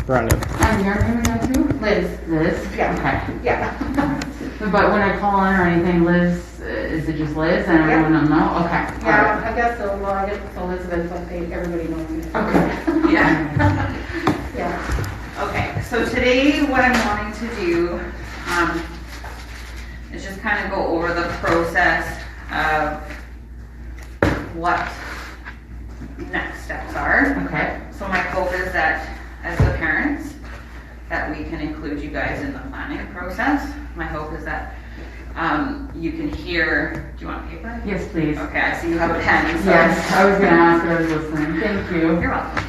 Brandon. And your name again too? Liz. Liz? Yeah. Okay. Yeah. But when I call in or anything, Liz, is it just Liz and everyone will know? Okay. Yeah, I guess so. Well, I guess it's Elizabeth, but everybody knows me. Okay. Yeah. Yeah. Okay, so today what I'm wanting to do is just kind of go over the process of what next steps are. Okay. So my hope is that as the parents, that we can include you guys in the planning process. My hope is that you can hear, do you want paper? Yes, please. Okay, I see you have a pen. So Yes, I was gonna ask, I was listening. Thank you. You're welcome.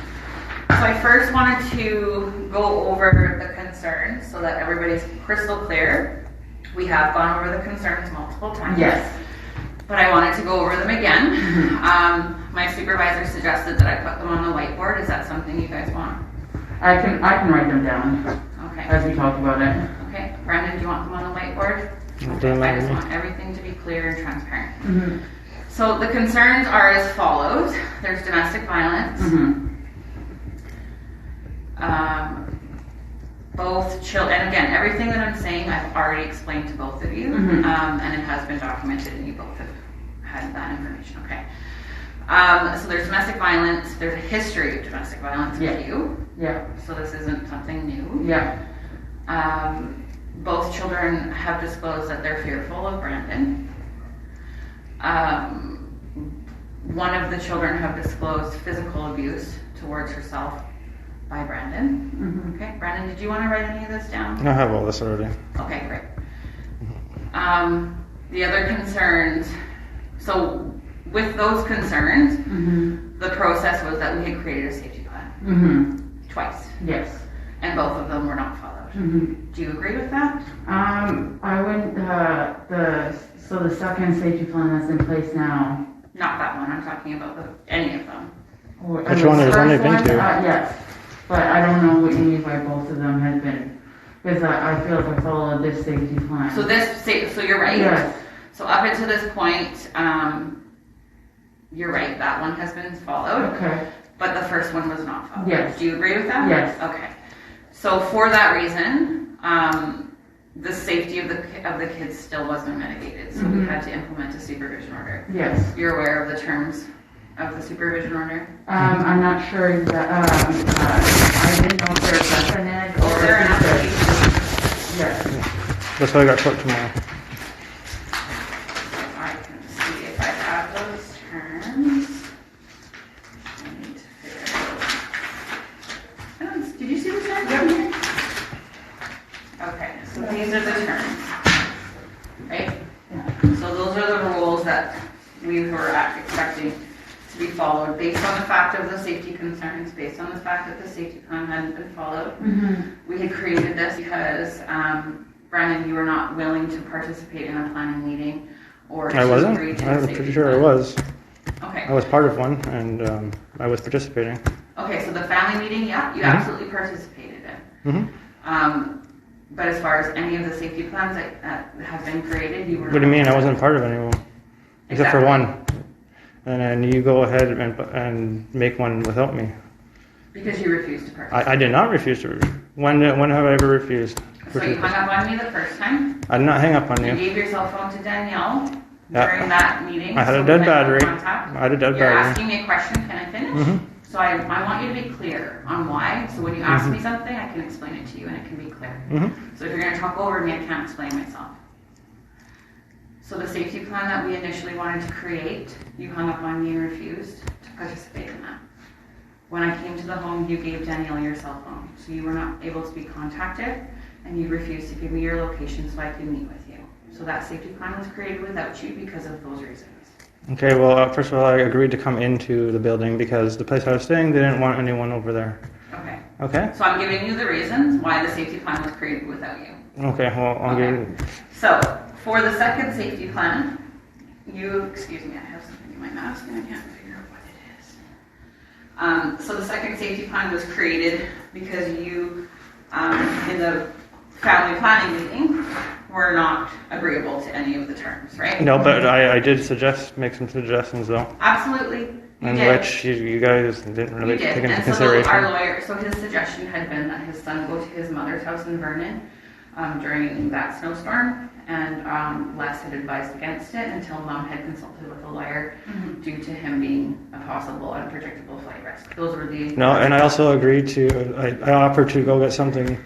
So I first wanted to go over the concerns so that everybody's crystal clear. We have gone over the concerns multiple times. Yes. But I wanted to go over them again. My supervisor suggested that I put them on the whiteboard. Is that something you guys want? I can write them down Okay. as we talk about it. Okay. Brandon, do you want them on the whiteboard? Doesn't I matter just to me. want everything to be clear and transparent. Mm-hmm. So the concerns are as follows. There's domestic violence. Mm-hmm. Both children, and again, everything that I'm saying I've already explained to both of you, Mhm. and it has been documented and you both have had that information, okay? So there's domestic violence, there's a history of domestic violence Yeah. with you, Yeah. so this isn't something new. Yeah. Both children have disclosed that they're fearful of Brandon. One of the children have disclosed physical abuse towards herself by Brandon. Mm-hmm. Okay, Brandon, did you want to write any of this down? I have all this already. Okay, great. The other concerns, so with those concerns, Mm-hmm. the process was that we had created a safety plan Mm-hmm. twice, Yes. and both of them were not followed. Mm-hmm. Do you agree with that? I went, so the second safety plan that's in place now. Not that one, I'm talking about any of them. Which one has only been two? Yes, but I don't know what you mean by both of them has been, because I feel like I followed this safety plan. So you're right. Yes. So up until this point, you're right, that one has been followed, Okay. but the first one was not followed. Yes. Do you agree with that? Yes. Okay. So for that reason, the safety of the kids still wasn't mitigated, so we Mhm. had to implement a supervision order. Yes. You're aware of the terms of the supervision order? I'm not sure exactly, I didn't know if there was definite or. Is there an if application? Yes. That's why I got court tomorrow. I can see if I have those terms. I need to figure out. Did you see the terms? Yep. Okay, so these are the terms, right? So those are the rules that we were expecting to be followed based on the fact of the safety concerns, based on the fact that the safety plan hadn't been followed. Mm-hmm. We had created this because, Brandon, you were not willing to participate in a planning meeting or I to wasn't. agree to a I'm safety pretty sure I plan. was. Okay. I was part of one, and I was participating. Okay, so the family meeting, yeah, you Mhm. absolutely participated in. Mm-hmm. But as far as any of the safety plans that have been created, you were. What do you mean? I wasn't part of anyone, except for Exactly. one. And then you go ahead and make one without me. Because you refused to participate. I did not refuse to. When have I ever refused? So you hung up on me the first time. I did not hang up on You you. gave your cell phone to Danielle Yeah. during that meeting. I had so a we dead no battery. contact. I had a dead You're battery. asking me a question, can I finish? Mhm. So I want you to be clear on why. So when you ask Mhm. me something, I can explain it to you and it can be clear. Mhm. So if you're going to talk over me, I can't explain myself. So the safety plan that we initially wanted to create, you hung up on me and refused to participate in that. When I came to the home, you gave Danielle your cell phone. So you were not able to be contacted and you refused to give me your location so I could meet with you. So that safety plan was created without you because of those reasons. Okay, well, first of all, I agreed to come into the building because the place I was staying, they didn't want anyone over there. Okay. Okay? So I'm giving you the reasons why the safety plan was created without you. Okay, well, I'll Okay. give So for the second safety plan, excuse me, I have something in my mask and I can't figure out what it is. So the second safety plan was created because you, in the family planning meeting, were not agreeable to any of the terms, right? No, but I did make some suggestions though. Absolutely. in did. which you guys didn't really You did, take into and so consideration. our lawyer, so his suggestion had been that his son go to his mother's house in Vernon during that snowstorm, and Les had advised against it until Mom had consulted with a lawyer due to him being a possible unpredictable flight risk. Those were the... No, and I also agreed to, I offered to go get something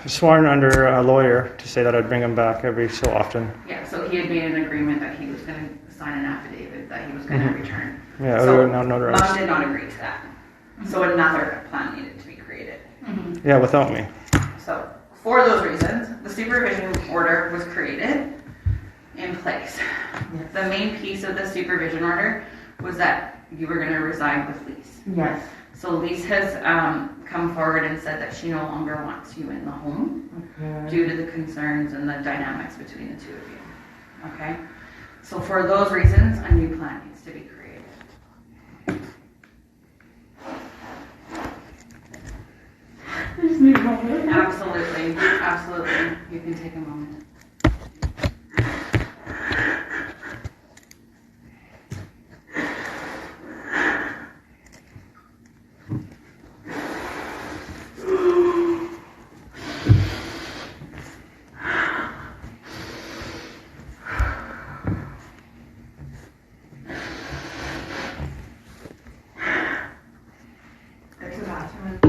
sworn under a lawyer to say that I'd bring him back every so often. Yeah, so he had made an agreement that he was going to sign an affidavit that he was going to return. Yeah, So no, notarized. Mom did not agree to that. So another plan needed to be created. Yeah, without me. So for those reasons, the supervision order was created in place. Yes. The main piece of the supervision order was that you were going to reside with Lise. Yes. So Lise has come forward and said that she no longer wants you in the home Okay. due to the concerns and the dynamics between the two of you. Okay? So for those reasons, a new plan needs to be created. I just need a moment. Absolutely, absolutely. You can take a moment. There's a bathroom.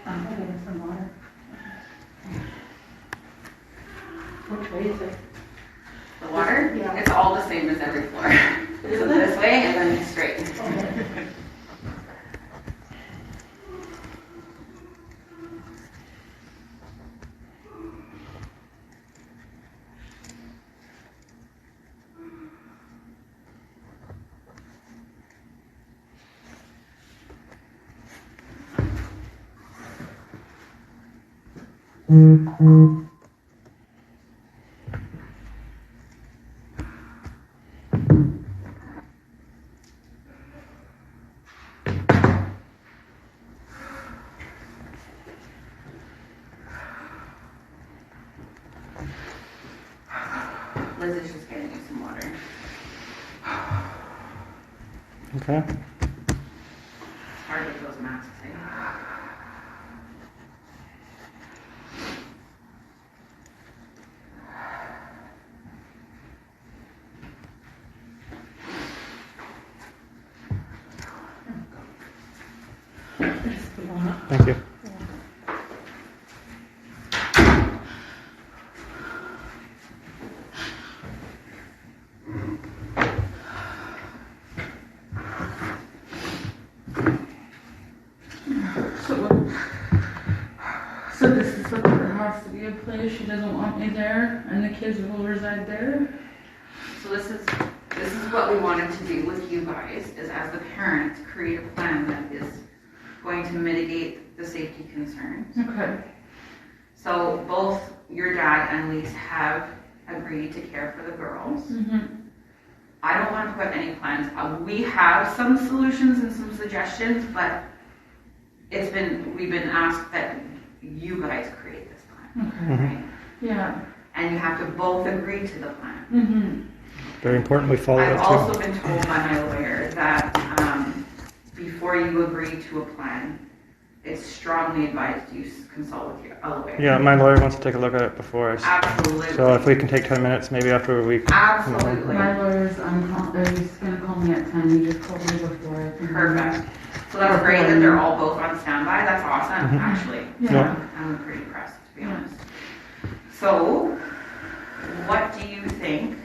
I'm gonna get some water. Which way is it? The water? Yeah. It's all the same as every floor. So this way and then straight. Liz is just getting you some water. Okay. It's hard with those masks. Thank you. So this is what there has to be a place. She doesn't want me there, and the kids will reside there. So this is what we wanted to do with you guys, is as the parents, create a plan that is going to mitigate the safety concerns. Okay. So both your dad and Lise have agreed to care for the girls. I don't want to put any plans. We have some solutions and some suggestions, but we've been asked that you guys create this plan, Okay. right? Yeah. And you have to both agree to the plan. Very important we follow I've that too. also been told by my lawyer that before you agree to a plan, it's strongly advised you consult with a lawyer. Yeah, my lawyer wants to take a look at it before. Absolutely. So if we can take 10 minutes, maybe after we. Absolutely. My lawyer's he's gonna call me at 10. He just called me before. Perfect. So that's great that they're all both on standby. That's awesome, actually. Yeah. I'm pretty impressed, to be honest. So, what do you think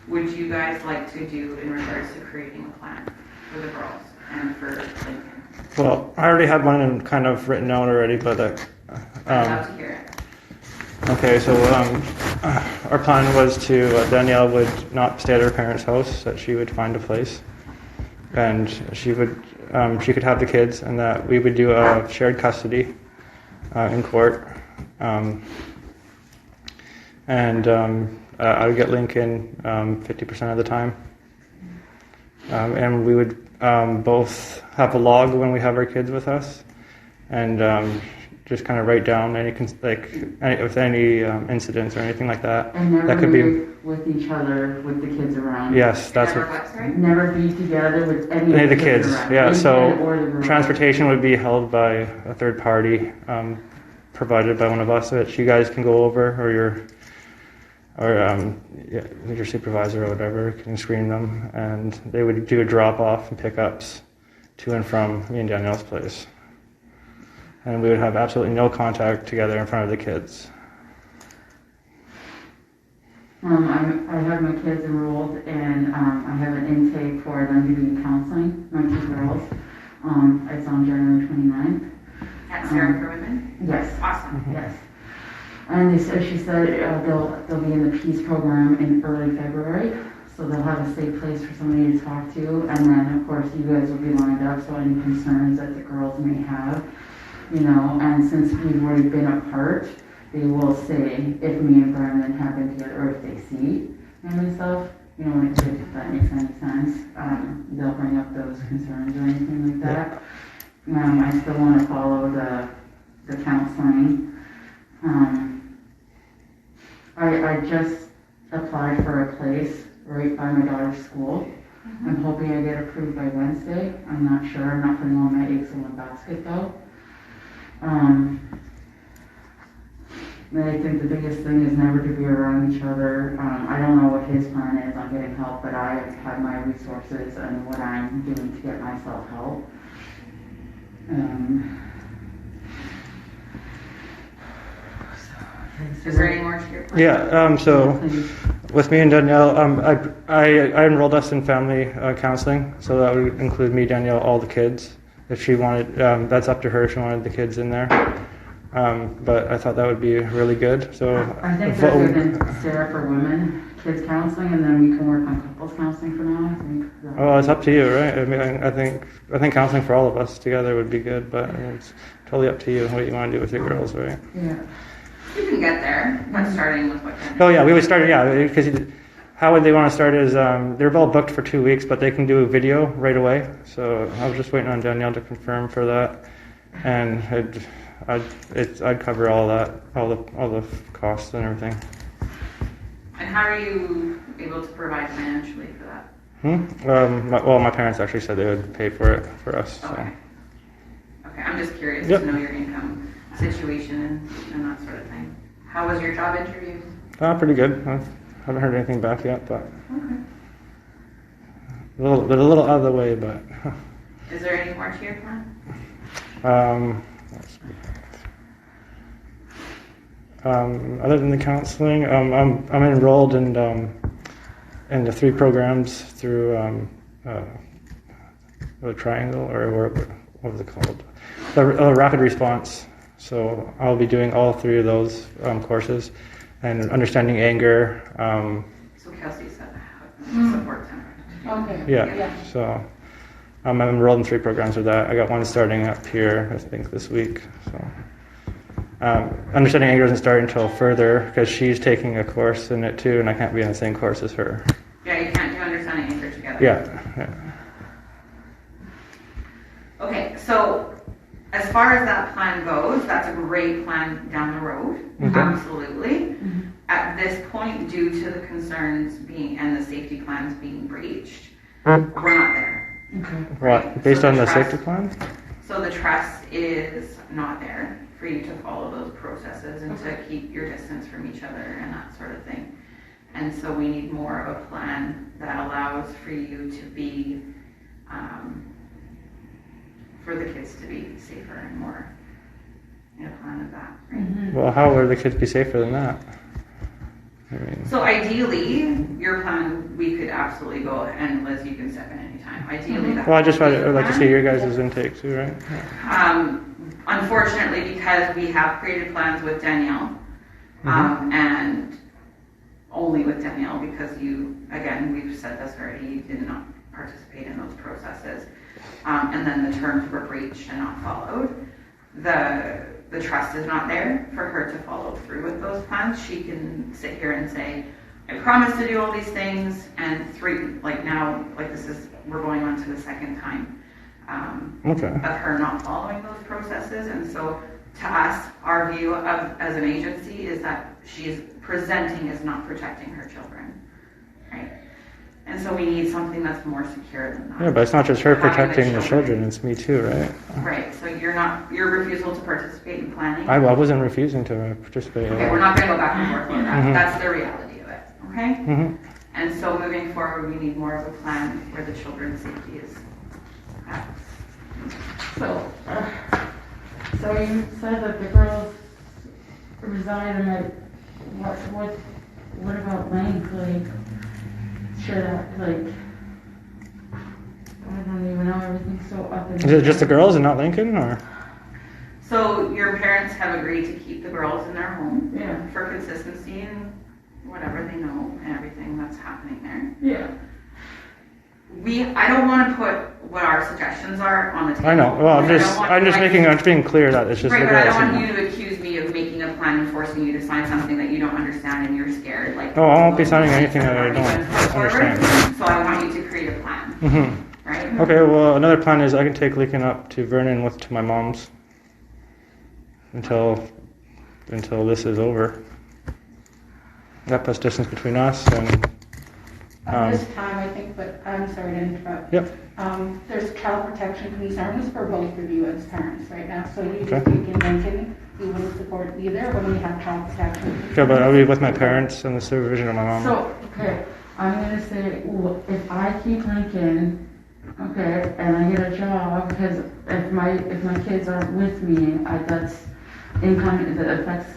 would you guys like to do in regards to creating a plan for the girls and for Lincoln? Well, I already had one kind of written out already, but I'd love to hear it. okay. So our plan was to Danielle would not stay at her parents' house; that she would find a place, and she could have the kids, and that we would do a shared custody in court. and I would get Lincoln 50% of the time. And we would both have a log when we have our kids with us, and just kind of write down any incidents or anything like that. And never That could be be with each other with the kids around. yes, that's Never what. what, sorry? Never be together with Any of the kids, around. yeah. Any So kid or the girl. transportation would be held by a third party, provided by one of us, that you guys can go over, or your supervisor or whatever can screen them, and they would do a drop off and pickups to and from me and Danielle's place, and we would have absolutely no contact together in front of the kids. I have my kids enrolled, and I have an intake for them to be counseling, my two girls. It's on January 29th. At Sarah for Women? Yes. Awesome. Yes. And she said they'll be in the PEACE program in early February, so they'll have a safe place for somebody to talk to. And then, of course, you guys will be lined up, so any concerns that the girls may have, and since we've already been apart, they will say if me and Brandon have been together, or if they see him and stuff, if that makes any sense, they'll bring up those concerns or anything like that. I still want to follow the counseling. I just applied for a place right by my daughter's school. I'm hoping I get approved by Wednesday. I'm not sure. I'm not putting all my eggs in one basket though. And I think the biggest thing is never to be around each other. I don't know what his plan is on getting help, but I have my resources and what I'm doing to get myself help. Is there any more to your plan? Yeah. So with me and Danielle, I enrolled us in family counseling, so that would include me, Danielle, all the kids. If she wanted, that's up to her. If she wanted the kids in there. But I thought that would be really good. So I think that's good in Sarah for Women, kids counseling, and then we can work on couples counseling for now. I think. Well, it's up to you, right? I mean, I think counseling for all of us together would be good, but it's totally up to you what you want to do with your girls, right? Yeah. You can get there, but starting with what kind of... Oh yeah, we would start. Yeah, because how would they want to start is they're all booked for 2 weeks, but they can do a video right away. So I was just waiting on Danielle to confirm for that, and I'd cover all that, all the costs and everything. And how are you able to provide financially for that? My parents actually said they would pay for it for us. So. Okay. Okay, I'm just curious Yep. to know your income situation and that sort of thing. How was your job interview? Pretty good. I haven't heard anything back yet, but Okay. a little out of the way. But Is there any more to your plan? let's see. Other than the counseling, I'm enrolled in the 3 programs through the Triangle, or what was it called? The Rapid Response. So I'll be doing all 3 of those courses, and understanding anger. So Kelsey said support center. Okay. Yeah. So I'm enrolled in 3 programs with that. I got one starting up here, I think, this week. So. Understanding anger doesn't start until further, because she's taking a course in it too, and I can't be in the same course as her. Yeah, you can't do understanding anger together. Yeah. Okay, so as far as that plan goes, that's a great plan down the road. Okay. Absolutely. At this point, due to the concerns and the safety plans being breached, we're not there. Okay. What, based So on the the trust- safety plan? So the trust is not there for you to follow those processes and to keep your distance from each other and that sort of thing. And so we need more of a plan that allows for you to be, for the kids to be safer and more in a plan of that, right? Well, how would the kids be safer than that? I mean, So ideally, your plan, we could absolutely go, and Liz, you can step in anytime. Ideally, that well, I'd like to plan. see your guys' intake too, right? Unfortunately, because we have created plans with Danielle, and only with Danielle, because we've said this already, you did not participate in those processes, and then the terms were breached and not followed. the trust is not there for her to follow through with those plans. She can sit here and say, I promised to do all these things, and we're going on to the second time Okay. of her not following those processes. And so to us, our view as an agency is that she's presenting as not protecting her children, right? And so we need something that's more secure than that. Yeah, but it's not just her Having protecting the children, it's me too, right? Right, so your refusal to participate in planning. I wasn't refusing to participate. Okay, we're not gonna go back and forth on that. Mhm. That's the reality of it, okay? Mm-hmm. And so moving forward, we need more of a plan where the children's safety is at. So you said that the girls reside in what about length, like, should I don't even know, everything's so up in. Is it just the girls and not Lincoln, or? So your parents have agreed to keep the girls in their home Yeah, for consistency and whatever they know and everything that's happening there. yeah. I don't want to put what our suggestions are on the table. I know. Well, I'm I'm being clear that it's just right, the but I girls. don't want you to accuse me of making a plan and forcing you to sign something that you don't understand and you're scared. Like, Oh, I won't be signing anything that I don't understand. So I want you to create a plan, Mm-hmm. right? Okay. Well, another plan is I can take Lincoln up to Vernon to my mom's until this is over. That puts distance between us and. At this time, I think, but I'm sorry to interrupt. Yep. There's child protection concerns for both of you as parents right now. So you Okay. just think in Lincoln, you wouldn't support either when we have child protection. Okay, but I'll be with my parents and the supervision of my mom. So, okay, I'm gonna say, well, if I keep Lincoln, okay, and I get a job, because if my kids aren't with me, that's income, that affects,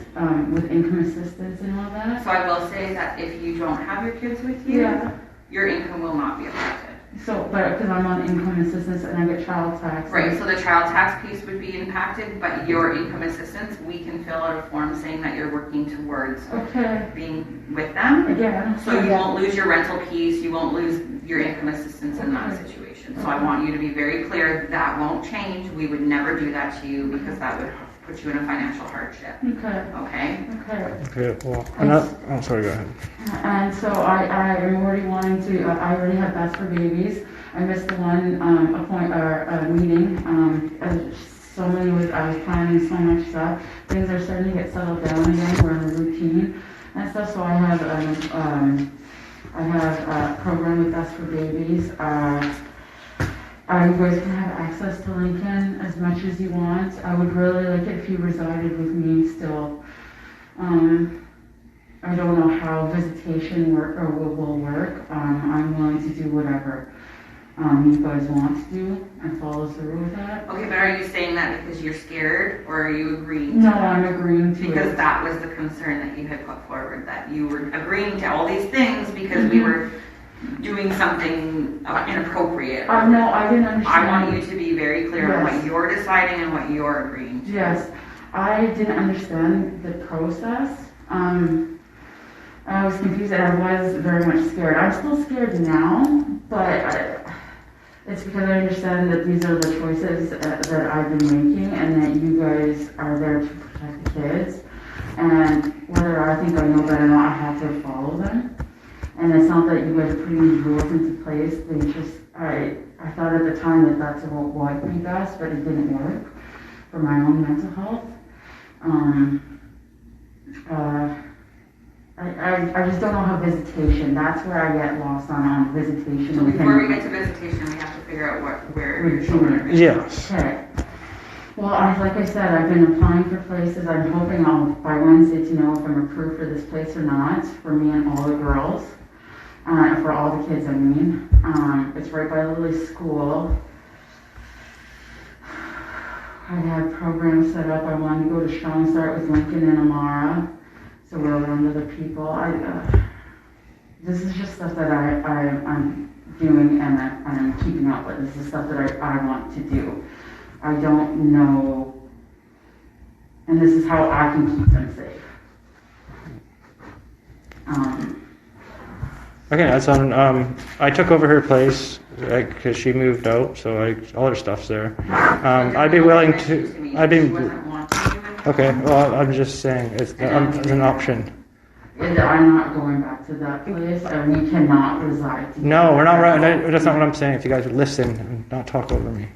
with income assistance and all that. So I will say that if you don't have your kids with you, Yeah, your income will not be affected. so, but, because I'm on income assistance and I get child tax. Right, so the child tax piece would be impacted, but your income assistance, we can fill out a form saying that you're working towards Okay, being with them. again. So you won't lose your rental piece, you won't lose your income assistance in that situation. So I want you to be very clear, that won't change. We would never do that to you because that would put you in a financial hardship, Okay, okay? okay. Okay. Well, sorry. Go ahead. And so I am already wanting to, I already have Best for Babies. I missed the one meeting. So many I was planning so much stuff. Things are starting to get settled down again. We're in a routine and stuff. So I have a program with Best for Babies. You guys can have access to Lincoln as much as you want. I would really like it if you resided with me still. I don't know how visitation will work. I'm willing to do whatever you guys want to do and follow through with that. Okay, but are you saying that because you're scared or are you agreeing to No, that? I'm agreeing to Because it. that was the concern that you had put forward, that you were agreeing to all these things because we were doing something inappropriate. No, I didn't understand. I want you to be very clear on Yes. what you're deciding and what you're agreeing to. Yes, I didn't understand the process. I was confused and I was very much scared. I'm still scared now, but it's because I understand that these are the choices that I've been making and that you guys are there to protect the kids. And whether I think I know better or not, I have to follow them. And it's not that you guys are putting these rules into place. They just, I thought at the time that that's what would be best, but it didn't work for my own mental health. I just don't know how visitation, that's where I get lost on visitation. So before we get to visitation, we have to figure out where your children are going. Yes. Okay. Well, like I said, I've been applying for places. I'm hoping I'll, by Wednesday, to know if I'm approved for this place or not, for me and all the girls. For all the kids, I mean. It's right by Lily's school. I have programs set up. I want to go to Strong Start with Lincoln and Amara. So we're around other people. This is just stuff that I'm doing and I'm keeping up with. This is stuff that I want to do. I don't know, and this is how I can keep them safe. Okay, that's on. I took over her place because she moved out, so all her stuff's there. I'd be willing to. She wasn't wanting you in Okay, well, I'm just saying it's an option. I'm not going back to that place, and we cannot reside together. No, we're not right. That's not what I'm saying. If you guys would listen and not talk over me.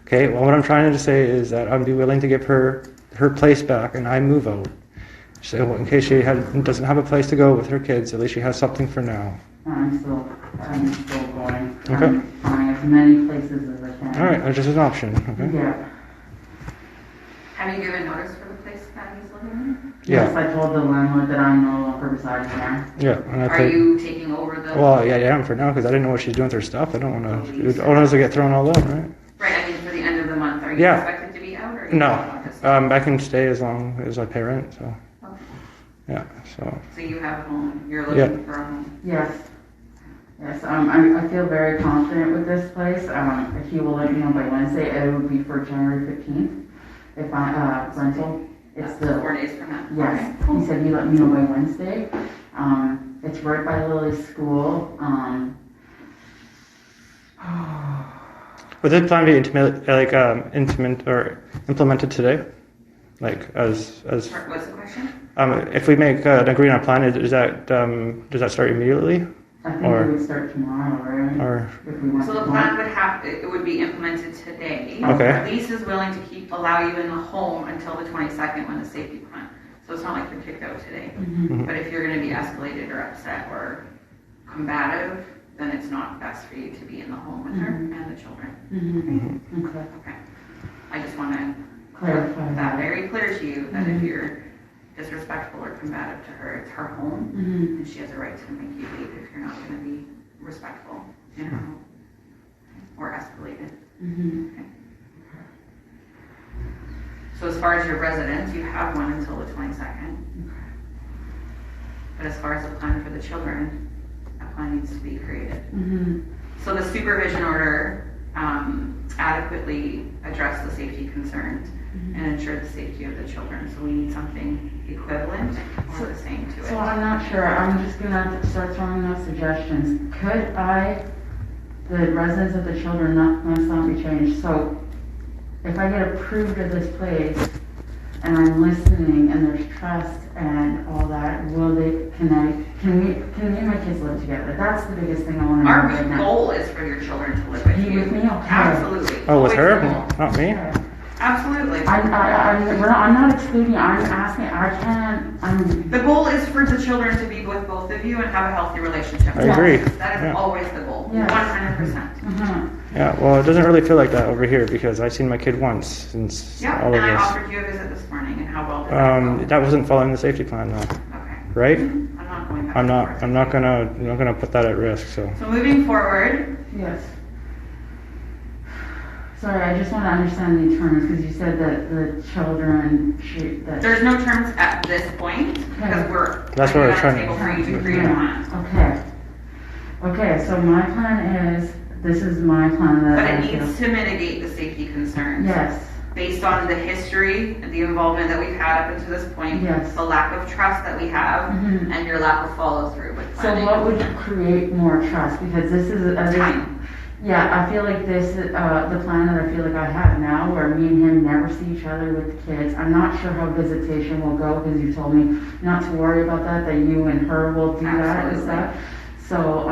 Okay, well, what I'm trying to say is that I'd be willing to give her place back and I move out. So in case she doesn't have a place to go with her kids, at least she has something for now. I'm still going. Okay. I'm trying as many places as I can. All right, that's just an option. Okay. Yeah. Have you given notice for the place that he's living in? Yes, Yeah. I told the landlord that I'm no longer residing there. Yeah. And I Are think, you taking over the? well, yeah, I am for now because I didn't know what she's doing with her stuff. I don't want to. Owners will get thrown all over, right? Right, I mean, for the end of the month, are you Yeah. expected to be out or? No. Just- I can stay as long as I pay rent. So Okay. yeah. So So you have a home, you're looking for a home. Yes. Yes, I feel very confident with this place. If he will let me know by Wednesday, it would be for January 15th. If rental, it's That's the, 4 days from now. yes, he said he'd let me know by Wednesday. It's right by Lily's school. would this plan be implemented today? Like as What's the question? if we make an agreement on plan, does that start immediately? I think Or- we would start tomorrow, right? Or If we want So to the go. plan would be implemented today. Okay. Our lease is willing to allow you in the home until the 22nd when the safety plan. So it's not like you're kicked out today. Mhm. But if you're gonna be escalated or upset or combative, then it's not best for you to be in the home with her and the children. Mhm. Okay. Okay. I just wanna Clarify make that that. very clear to you that if Mhm. you're disrespectful or combative to her, it's her home Mhm. and she has a right to make you leave if you're not gonna be respectful in her home or escalated. Mhm. So as far as your residence, you have one until the 22nd. But as far as the plan for the children, a plan needs to be created. Mhm. So the supervision order adequately addressed the safety concerns and ensured the safety of the children. So we need something equivalent or the same to So it. I'm not sure, I'm just gonna have to start throwing out suggestions. Could the residence of the children must not be changed, so if I get approved of this place and I'm listening and there's trust and all that, can me and my kids live together? That's the biggest thing I wanna know Our right now. goal is for your children to live with Be you. with me? Okay. Absolutely. oh, with Always her, the goal. not me. Okay. Absolutely. I'm not excluding, I'm asking, The goal is for the children to be with both of you and have a healthy relationship. I agree. That is Yeah. always the goal, Yes. 100%. Yeah. Well, it doesn't really feel like that over here because I've seen my kid once since Yeah, all and of I this. offered you a visit this morning, and how well did that go? That wasn't following the safety plan though, Okay, right? I'm not going back. I'm and not. forth. I'm not gonna put that at risk. So. So moving forward, Yes. Sorry, I just want to understand the terms, because you said that the children should, that. there's no terms at this point, because we're. That's what we're putting it trying on to- the table for you to create a plan. Okay. Okay, so my plan is, this is my plan that But I it feel. needs to mitigate the safety concerns. Yes, Based on the history, the involvement that we've had up until this point. Yes. The lack of trust that we have, Mhm. and your lack of follow through with so planning. what would create more trust? Because this is, Time. yeah, I feel like this, the plan that I feel like I have now, where me and him never see each other with the kids. I'm not sure how visitation will go, because you told me not to worry about that you and her will do that, is Absolutely. that? So,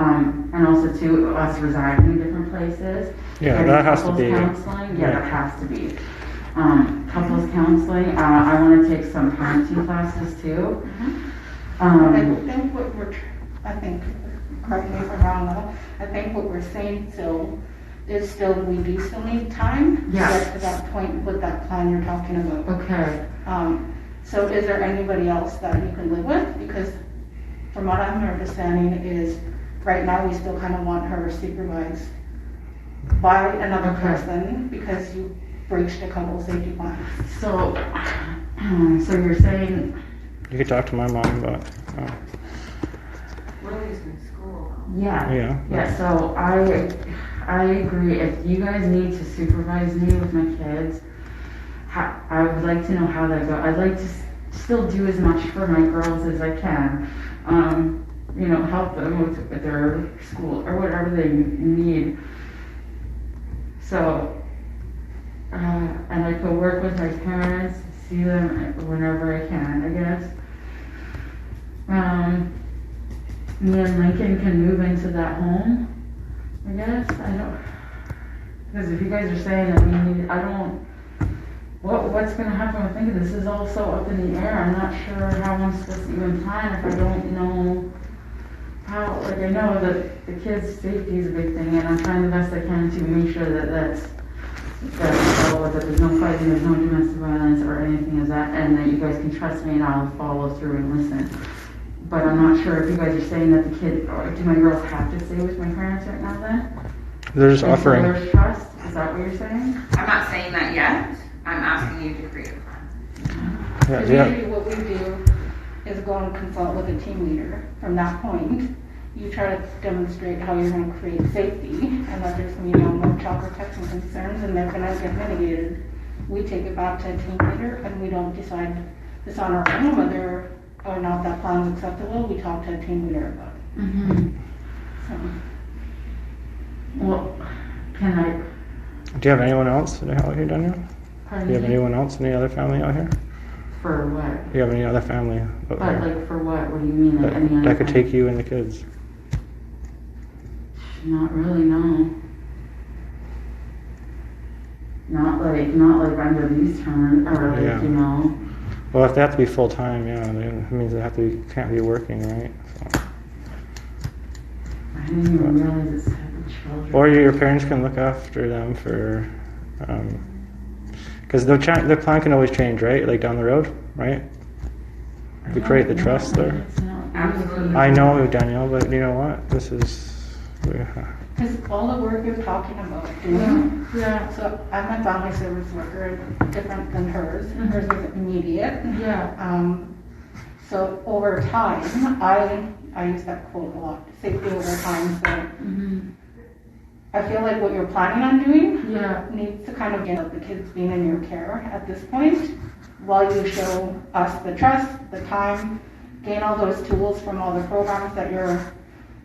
and also too, us residing in different places. Yeah, Getting that has to couples be. counseling, yeah, yeah. that has to be. Couples counseling, I wanna take some parenting classes too. I think what I think, correct me if I'm wrong, though, I think what we're saying still is still, we do still need time to Yeah. get to that point with that plan you're talking about. Okay, So is there anybody else that you can live with? Because from what I'm understanding is, right now, we still kind of want her supervised by another Okay. person because you breached a couple safety plans. so, so you're saying, You could talk to my mom, but Lily's in school. yeah. yeah. Yeah, so I agree, if you guys need to supervise me with my kids, I would like to know how that goes. I'd like to still do as much for my girls as I can. Help them with their school or whatever they need. So, and I could work with my parents, see them whenever I can, I guess. Me and Lincoln can move into that home, I guess. I don't, because if you guys are saying that we need, I don't, what's gonna happen? I think this is all so up in the air. I'm not sure how I'm supposed to even plan if I don't know how, like I know that the kids' safety is a big thing and I'm trying the best I can to make sure that that there's no fighting, there's no domestic violence or anything of that, and that you guys can trust me and I'll follow through and listen. But I'm not sure if you guys are saying that the kid, or do my girls have to stay with my parents right now then? They're just Until offering. there's trust? Is that what you're saying? I'm not saying that yet. I'm asking you to create a plan. Yeah, Because yeah. usually what we do is go and consult with a team leader. From that point, you try to demonstrate how you're gonna create safety and that there's gonna be no child protection concerns and they're gonna get mitigated. We take it back to a team leader and we don't decide this on our own whether or not that plan is acceptable. We talk to a team leader about it. Mm-hmm. So, Well, can I, Do you have anyone else out here, Daniel? Do pardon you have me? anyone else? Any other family out here? For what? Do you have any other family out But here like for what? What do you mean? Like any that other could kind? take you and the kids? Not really, no. Not like under these terms, or like, Yeah. you know. Well, if they have to be full time, yeah, it means they have to be, can't be working, right? So. I didn't even realize it's type of children. Or your parents can look after them for, because the plan can always change, right? Like down the road, right? If we create the trust there. Absolutely. I know, Danielle, but you know what? This is. because all the work you're talking about doing, Yeah, so I'm a family service worker, different than hers. Mhm. Hers is immediate. yeah. So over time, I use that quote a lot, safety over time. So Mm-hmm. I feel like what you're planning on doing Yeah. needs to kind of get the kids being in your care at this point, while you show us the trust, the time, gain all those tools from all the programs that you're,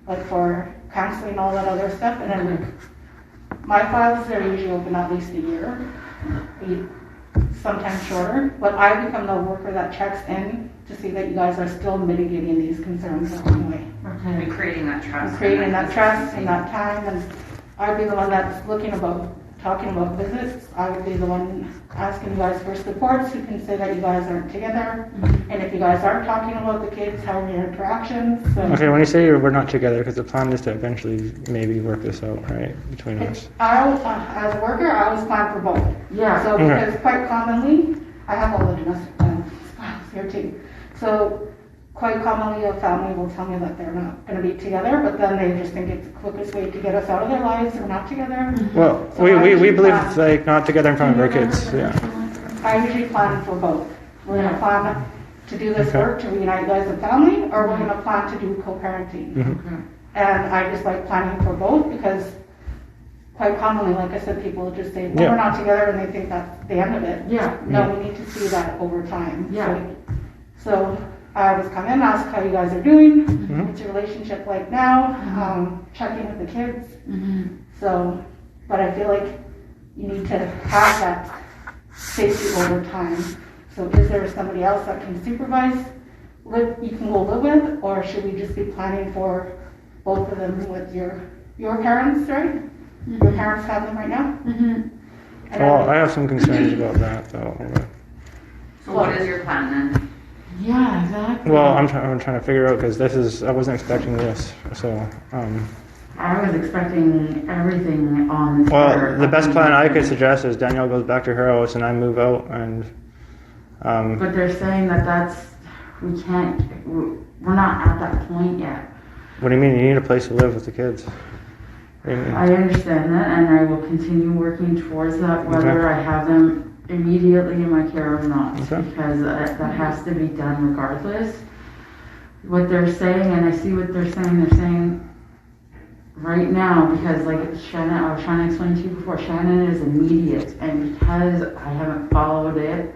like for counseling, all that other stuff, and then like, my files are usually open at least a year, sometimes shorter, but I become the worker that checks in to see that you guys are still mitigating these concerns along the way. And Okay. creating that trust. And creating that trust and that time, and I'd be the one that's talking about visits. I would be the one asking you guys for supports who can say that you guys aren't together. And if you guys aren't talking about the kids, how are your interactions? So Okay, when you say we're not together, because the plan is to eventually maybe work this out, right, between us. as a worker, I always plan for both. Yeah. So Okay. because quite commonly, I have all the domestic violence files here too. So quite commonly, a family will tell me that they're not going to be together, but then they just think it's the quickest way to get us out of their lives. We're not together. Well, So we I believe usually it's like not together in front of our kids, yeah. I usually plan for both. We're going to plan to do this Okay. work to reunite you guys as a family, or we're going to plan to do co-parenting. Mhm. Okay. And I just like planning for both because quite commonly, like I said, people just say, well, Yeah. we're not together, and they think that's the end of it. Yeah. No, we need to see that over time. Yeah. So I always come in, ask how you guys are doing, Mhm. what's your relationship like now, check in with the kids. Mm-hmm. So, but I feel like you need to have that safety over time. So is there somebody else that can supervise, you can go live with, or should we just be planning for both of them with your parents, right? Your parents have them right now? Mm-hmm. And Well, I have some concerns about that, though. So what is your plan then? Yeah, exactly. Well, I'm trying to figure out, because I wasn't expecting this, so, I was expecting everything on. well, the best plan I could suggest is Danielle goes back to her house and I move out and, But they're saying that we can't, we're not at that point yet. what do you mean? You need a place to live with the kids. What do you mean? I understand that, and I will continue working towards that, whether I have them immediately in my care or not, Okay. because that has to be done regardless. What they're saying, and I see what they're saying right now, because like Shannon, I was trying to explain to you before, Shannon is immediate, and because I haven't followed it,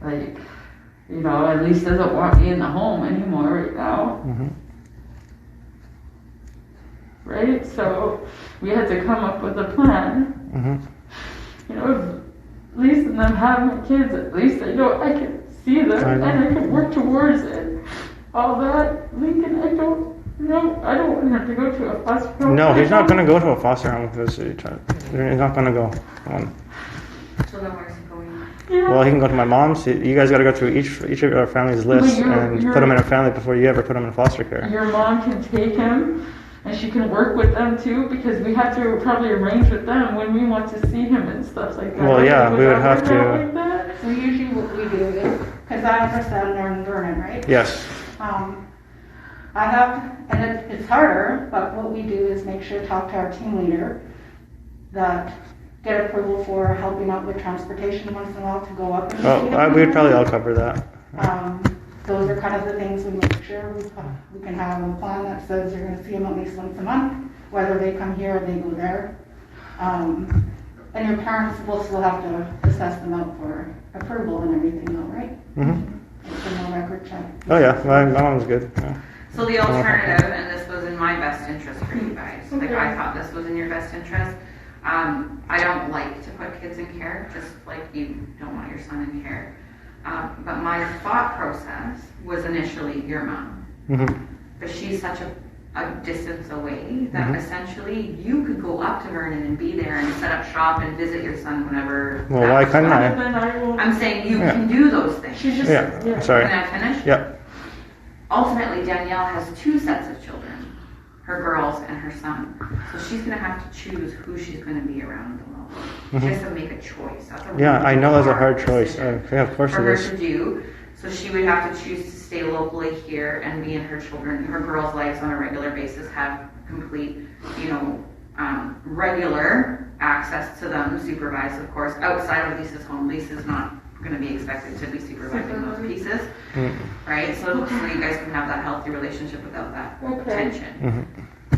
like, you know, at least doesn't want me in the home anymore right now. Mhm. Right? So we had to come up with a plan. Mhm. You know, least in them having kids, at least I know I can see them I know. and I can work towards it. All that, Lincoln, I don't want him to go to a foster home. No, he's not going to go to a foster home because he's not going to go. So then where's he going? Yeah. Well, he can go to my mom's. You guys got to go through each of our family's list and put him in a family before you ever put him in foster care. Your mom can take him and she can work with them too, because we have to probably arrange with them when we want to see him and stuff like that. Well, yeah, we would have that to. work out like that? So usually what we do is, because I understand they're in Vernon, right? Yes. I have, and it's harder, but what we do is make sure to talk to our team leader that get approval for helping out with transportation once in a while to go up. And see them. We would probably all cover that. Those are kind of the things we make sure we can have a plan that says you're going to see them at least once a month, whether they come here or they go there. And your parents will still have to assess them out for approval and everything, though, right? Mm-hmm. It's a no record check. Oh yeah, my mom's good. Yeah. So the alternative, and this was in my best interest for you guys, like I thought this was in your best interest. I don't like to put kids in care, just like you don't want your son in care. But my thought process was initially your mom. Mm-hmm. But she's such a distance away that essentially you could go up to Vernon and be there and set up shop and visit your son whenever. Well, why couldn't I? Then I will. I'm saying you can do those things. She's just Yeah, sorry. Can I finish? Yep. Ultimately, Danielle has two sets of children, her girls and her son. So she's going to have to choose who she's going to be around the most. She has to make a choice. That's a really Yeah, I know that's a hard choice. decision Yeah, of course for it her is. to do. So she would have to choose to stay locally here and me and her children, her girls' lives on a regular basis, have complete, regular access to them, supervised, of course, outside of Lisa's home. Lisa's not going to be expected to be supervising those pieces, right? So you guys can have that healthy relationship without that tension.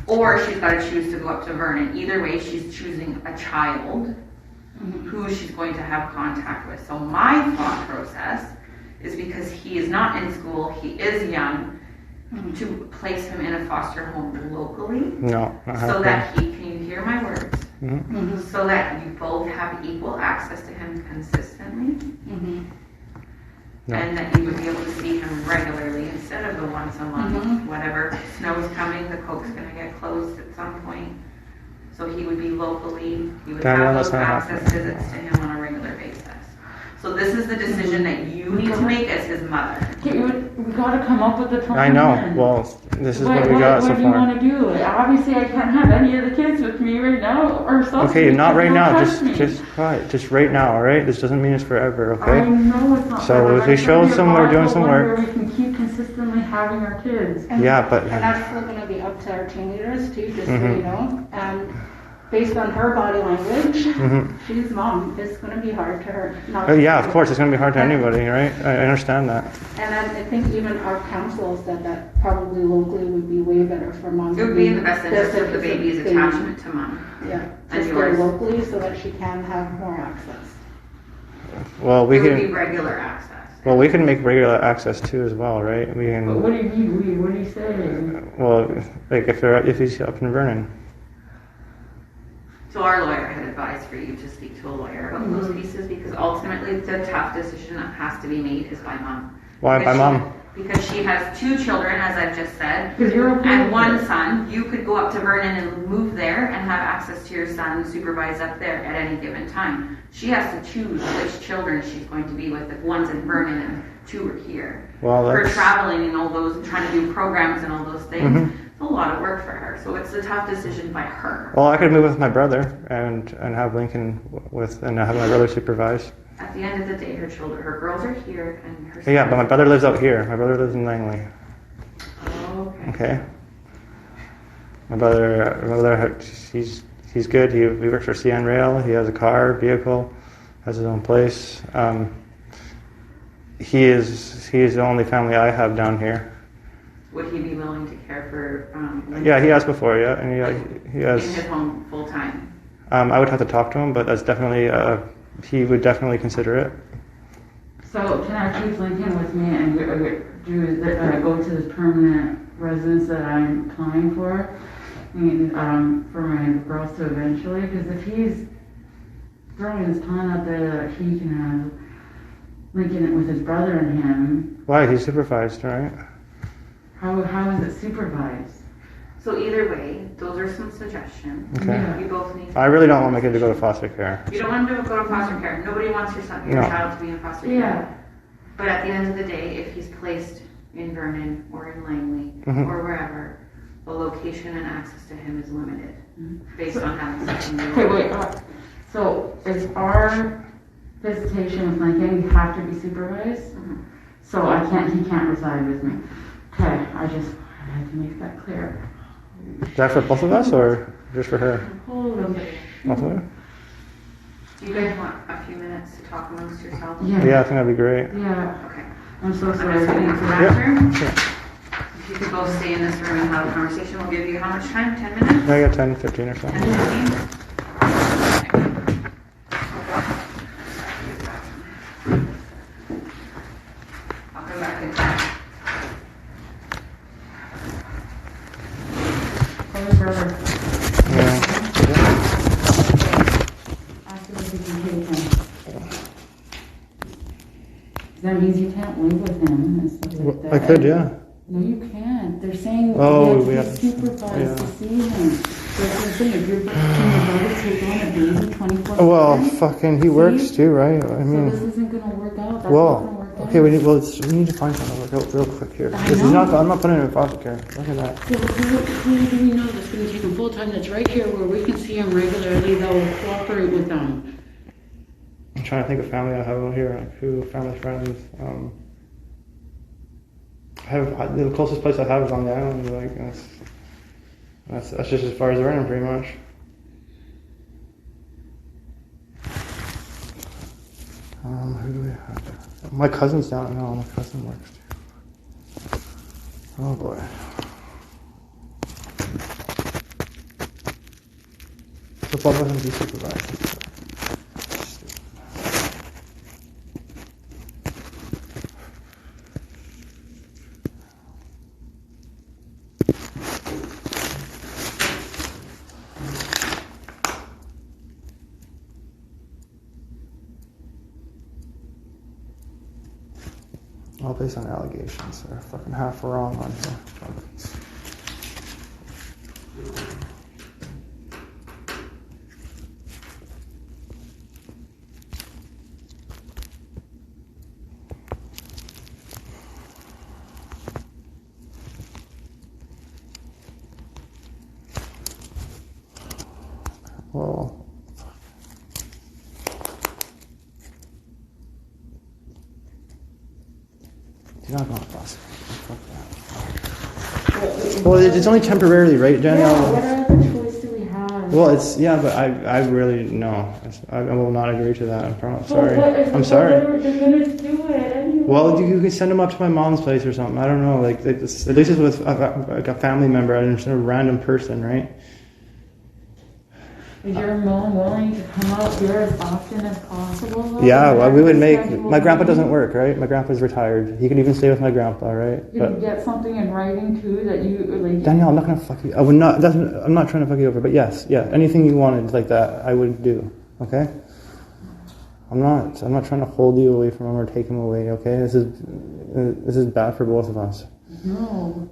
Or she's got to choose to go up to Vernon. Either way, she's choosing a child who she's going to have contact with. So my thought process is, because he is not in school, he is young, to place him in a foster home locally, No, not so happening. that he, can you hear my words? Mhm. So that you both have equal access to him consistently, No. and that you would be able to see him regularly instead of the once a month, whatever. Snow's coming, the Coke's gonna get closed at some point. So he would be locally, you would Danielle, have that's those not access happening. visits to him on a regular basis. So this is the decision that you need to make as his mother. Okay, we gotta come up with a plan. I know. Well, this is what we got so What do you far. want to do? Like, obviously, I can't have any of the kids with me right now, or something. Okay, not right now. Trust me. Just quiet. Just right now. All right. This doesn't mean it's forever. I Okay. know it's not. So forever, if but we it's show gonna be a some we're doing some one work. where we can keep consistently having our kids. Yeah, but- And that's still going to be up to our team leaders too, just so Mhm. you know. And based on her body language, Mhm. she's mom. It's going to be hard to her. Not Yeah, of course. It's gonna be hard to anybody, right? I understand that. And then I think even our council said that probably locally would be way better for mom. It would be in the best interest of the baby's baby. attachment to mom. Yeah, And just yours. stay locally so that she can have more access. Well, It we would be can. regular access. Well, we can make regular access too, as well, right? We But can. what do you mean? What are you saying? Well, like if he's up in Vernon. So our lawyer had advised for you to speak to a lawyer about those pieces, because ultimately the tough decision that has to be made is by mom. Why by Because mom? Because she has two children, as I've just said, Because you're okay and with one it. son. You could go up to Vernon and move there and have access to your son supervised up there at any given time. She has to choose which children she's going to be with, if one's in Vernon and two are here. Well, Her that's. traveling and all those, trying to do programs and all those things, Mhm. it's a lot of work for her. So it's a tough decision by her. Well, I could move with my brother and have Lincoln with and have my brother supervise. At the end of the day, her girls are here, and her. Yeah, but my brother lives out here. My brother lives in Langley. Oh, okay. Okay. My brother, he's good. He works for CN Rail. He has a car, vehicle, has his own place. He is the only family I have down here. Would he be willing to care for? Yeah, he has before. Yeah, and he in has. his home full time. I would have to talk to him, but that's definitely he would definitely consider it. So can I keep Lincoln with me and go to this permanent residence that I'm applying for? I mean, for my girls to eventually, because if he's throwing his ton out there that he can have, linking it with his brother and him. Why? He's supervised, right? How is it supervised? So either way, those are some suggestions. Okay. Yeah. You both need to. I really don't want my kid to go to foster care. You don't want to go to foster care. Nobody wants your No. child to be in foster care. Yeah. But at the end of the day, if he's placed in Vernon or in Langley Mhm. or wherever, the location and access to him is limited based So- on having something. Okay, wait, so is our visitation with Lincoln, we have to be supervised? Mhm. So he can't reside with me? Okay, I had to make that clear. Is that for both of us or just for her? Hold on. Both of her? Do you guys want a few minutes to talk amongst yourselves? Yeah. Yeah, I think that'd be great. Yeah, Okay. I'm so I'm sorry. just going into Yeah. that room. Sure. If you could both stay in this room and have a conversation, we'll give you how much time? 10 minutes? I got 10, 15 or 10, something. 15? I'll come back in time. Call his brother. Yeah. Ask him if he can take him. That means you can't live with him and stuff like that. I could, yeah. No, you can't. They're saying Oh, you we have have- to be supervised yeah. to see him. That's what I'm saying. If you're can your brother take on a baby 24/7? Well, fucking, he works too, right? I So this mean, isn't gonna work out. That's not well, gonna work out. okay, we need to find something to work out real quick here. I This is know. not, I'm not putting him in foster care. Look at that. So who do we know that's gonna take him full time? That's right here where we can see him regularly. That will cooperate with them. I'm trying to think of family I have out here, like who, family, friends. The closest place I have is on the island. Like that's just as far as Vernon, pretty much. Who do we have? My cousin's down. No, my cousin works too. Oh boy. So Bob wasn't be supervised. All based on allegations. They're fucking half wrong on here. Well, you're not going to foster. Fuck that. Well, it's only temporarily, right, Danielle? Yeah, what other choice do we have? Well, it's yeah, but I really no. I will not agree to that. I'm sorry. Well, I'm sorry. They're gonna do it anyway. Well, you can send them up to my mom's place or something. I don't know. Like at least it's with like a family member and a random person, right? Is your mom willing to come out here as often as possible? Yeah, well, we would make. Schedule My grandpa doesn't meetings? work, right? My grandpa's retired. He could even stay with my grandpa, right? Can you get something in writing too that you like? Danielle, I'm not gonna fuck you. I would not. I'm not trying to fuck you over, but yes, yeah. Anything you wanted like that, I would do. Okay. I'm not trying to hold you away from him or take him away. Okay. This is bad for both of us. No.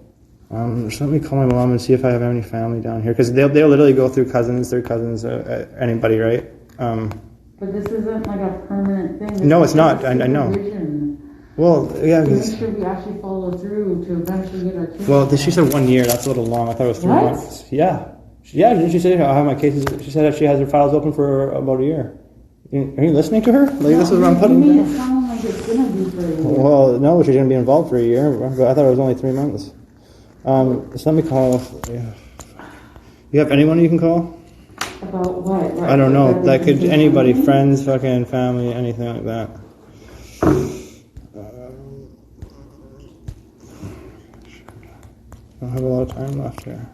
Just let me call my mom and see if I have any family down here, because they'll literally go through cousins, their cousins, anybody, right? But this isn't like a permanent thing. This No, is it's not. just I know. supervision. Well, yeah. To 'Cause- make sure we actually follow through to eventually get our kids. well, she said 1 year. That's a little long. I thought it was 3 What? months. Yeah. Yeah. Didn't she say I'll have my cases? She said that she has her files open for about a year. Are you listening to her? Like this is what I'm You putting made down. it sound like it's gonna be for a year. Well, no, she's going to be involved for a year, but I thought it was only 3 months. Just let me call. Yeah. You have anyone you can call? About what? I don't know. Like, That could visitation? anybody, friends, fucking family, anything like that. I don't have a lot of time left here.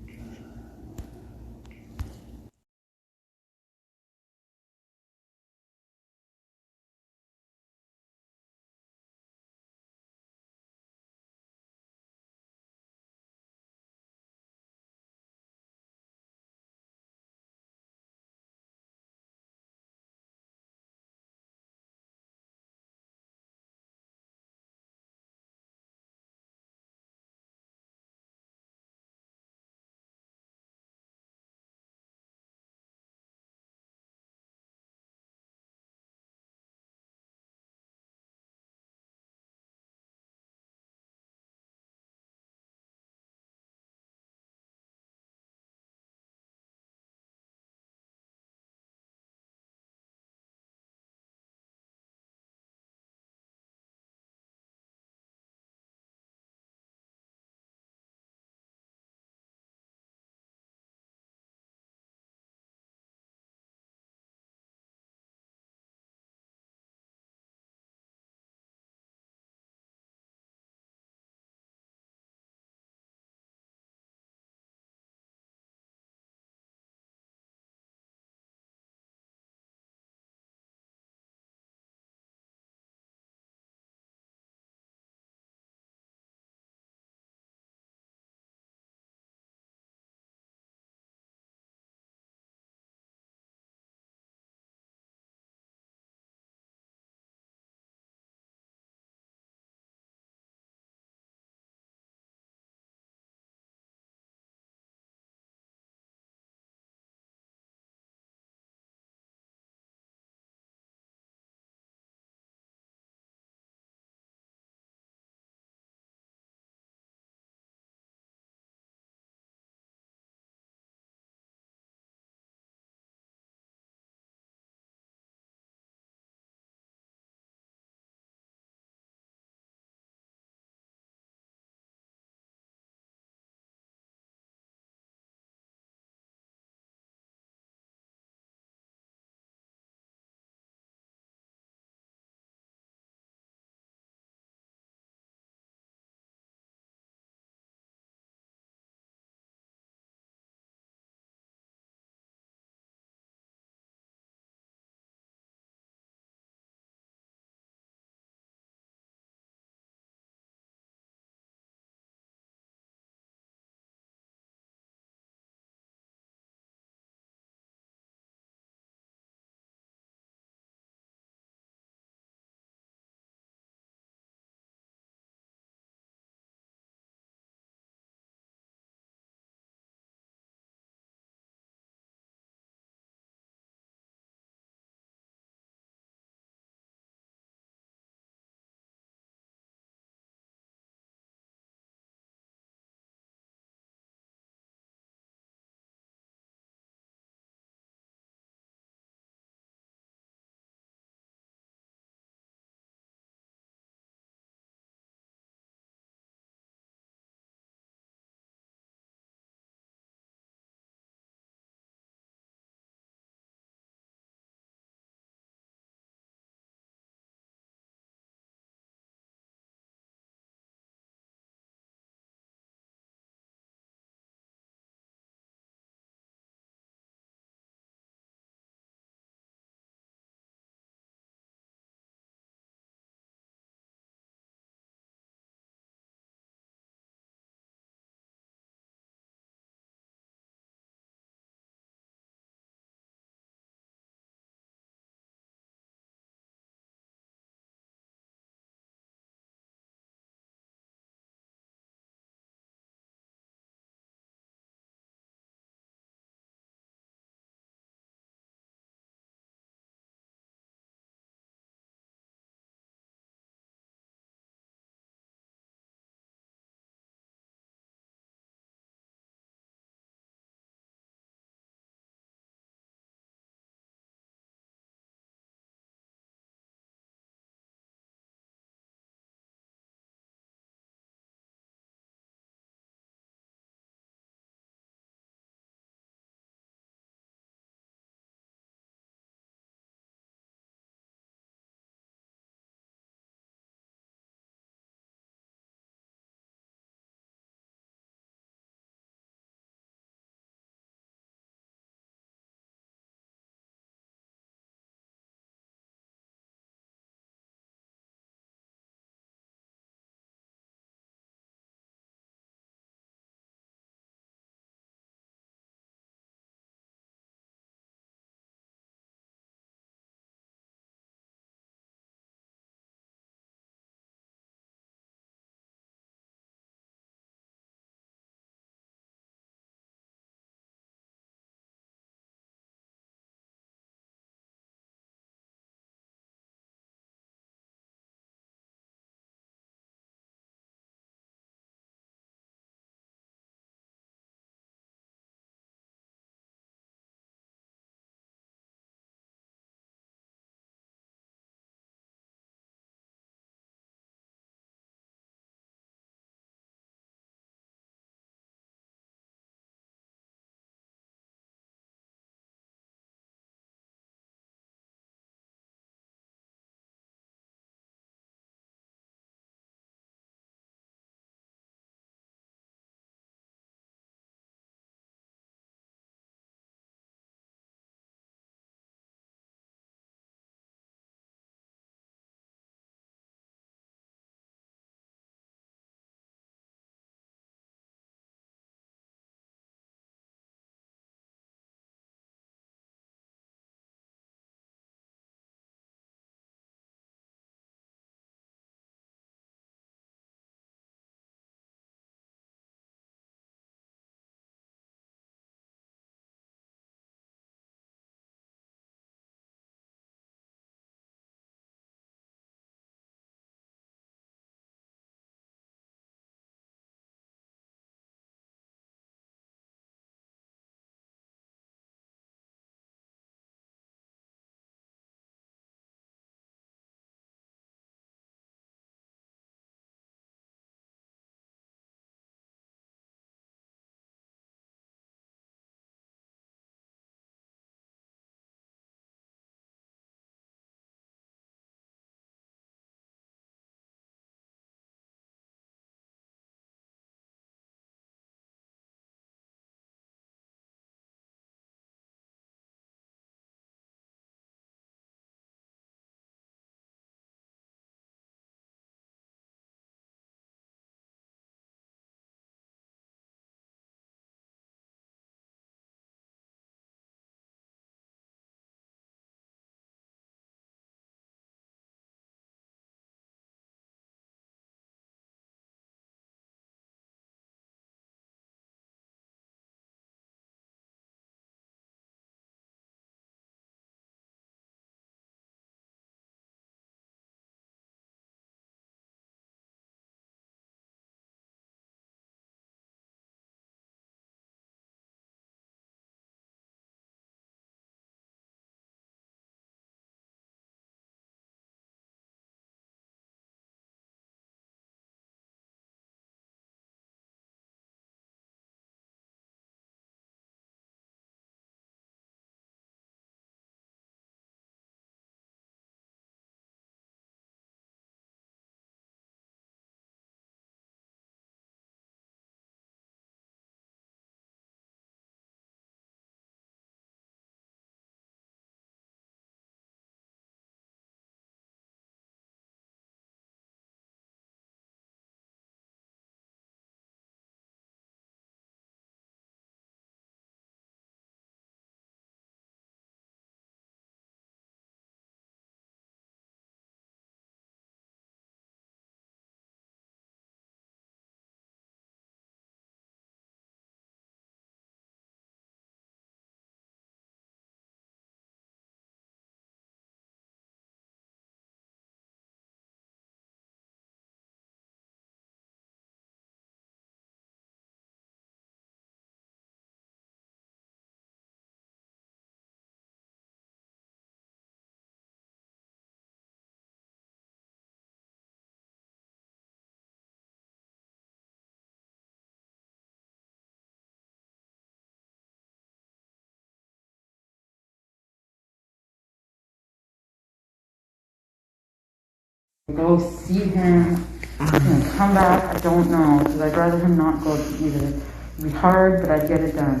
Go see him, come back, I don't know, because I'd rather him not go either. It'd be hard, but I'd get it done.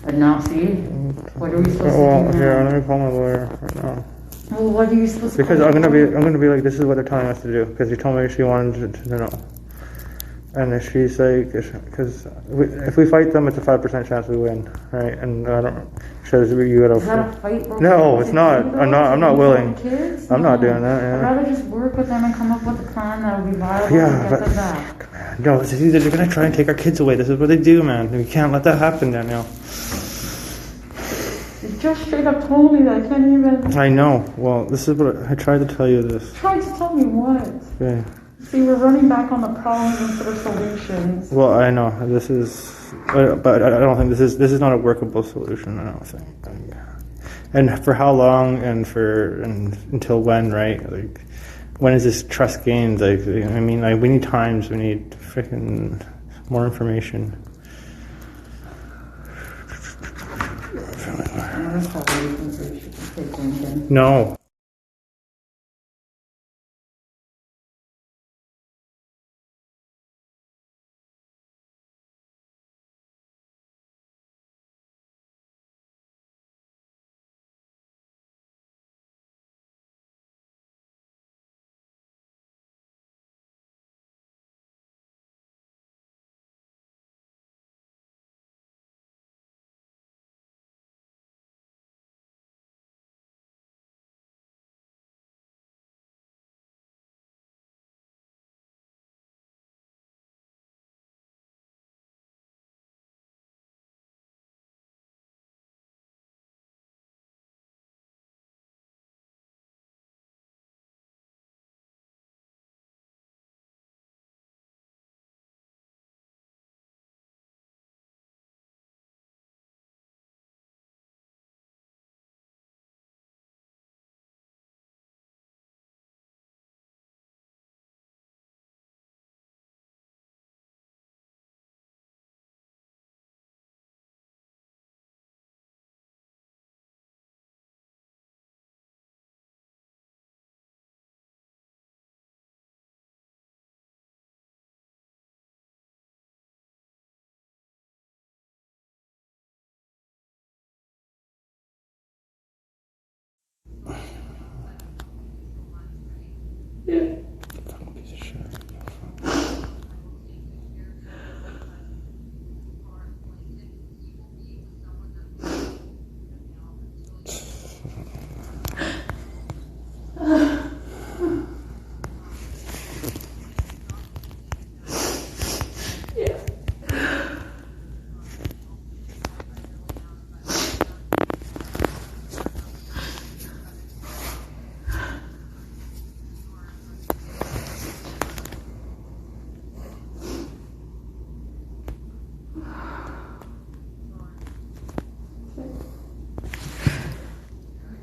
But now, see, what are we supposed to do Well, now? here, let me call my lawyer right now. Well, what are you supposed to Because do? I'm gonna be like, this is what they're telling us to do. Because he told me she wanted to know. And if she's like, because if we fight them, it's a 5% chance we win, right? And I don't. Says you gotta. Is that a fight? No, it's not. I'm not willing. Kids? I'm not doing that. I'd Yeah. rather just work with them and come up with a plan that would be viable Yeah, and get but them back. man, no, they're gonna try and take our kids away. This is what they do, man. We can't let that happen, Danielle. You just straight up told me that I can't even. I know. Well, this is what I tried to tell you. This. Try to tell me what. Okay. See, we're running back on the problems instead of solutions. Well, I know this is, but I don't think this is not a workable solution. I don't think. And for how long, and until when, right? Like, when is this trust gained? Like, I mean, like, we need times. We need freaking more information. That's probably we should take Lincoln. No.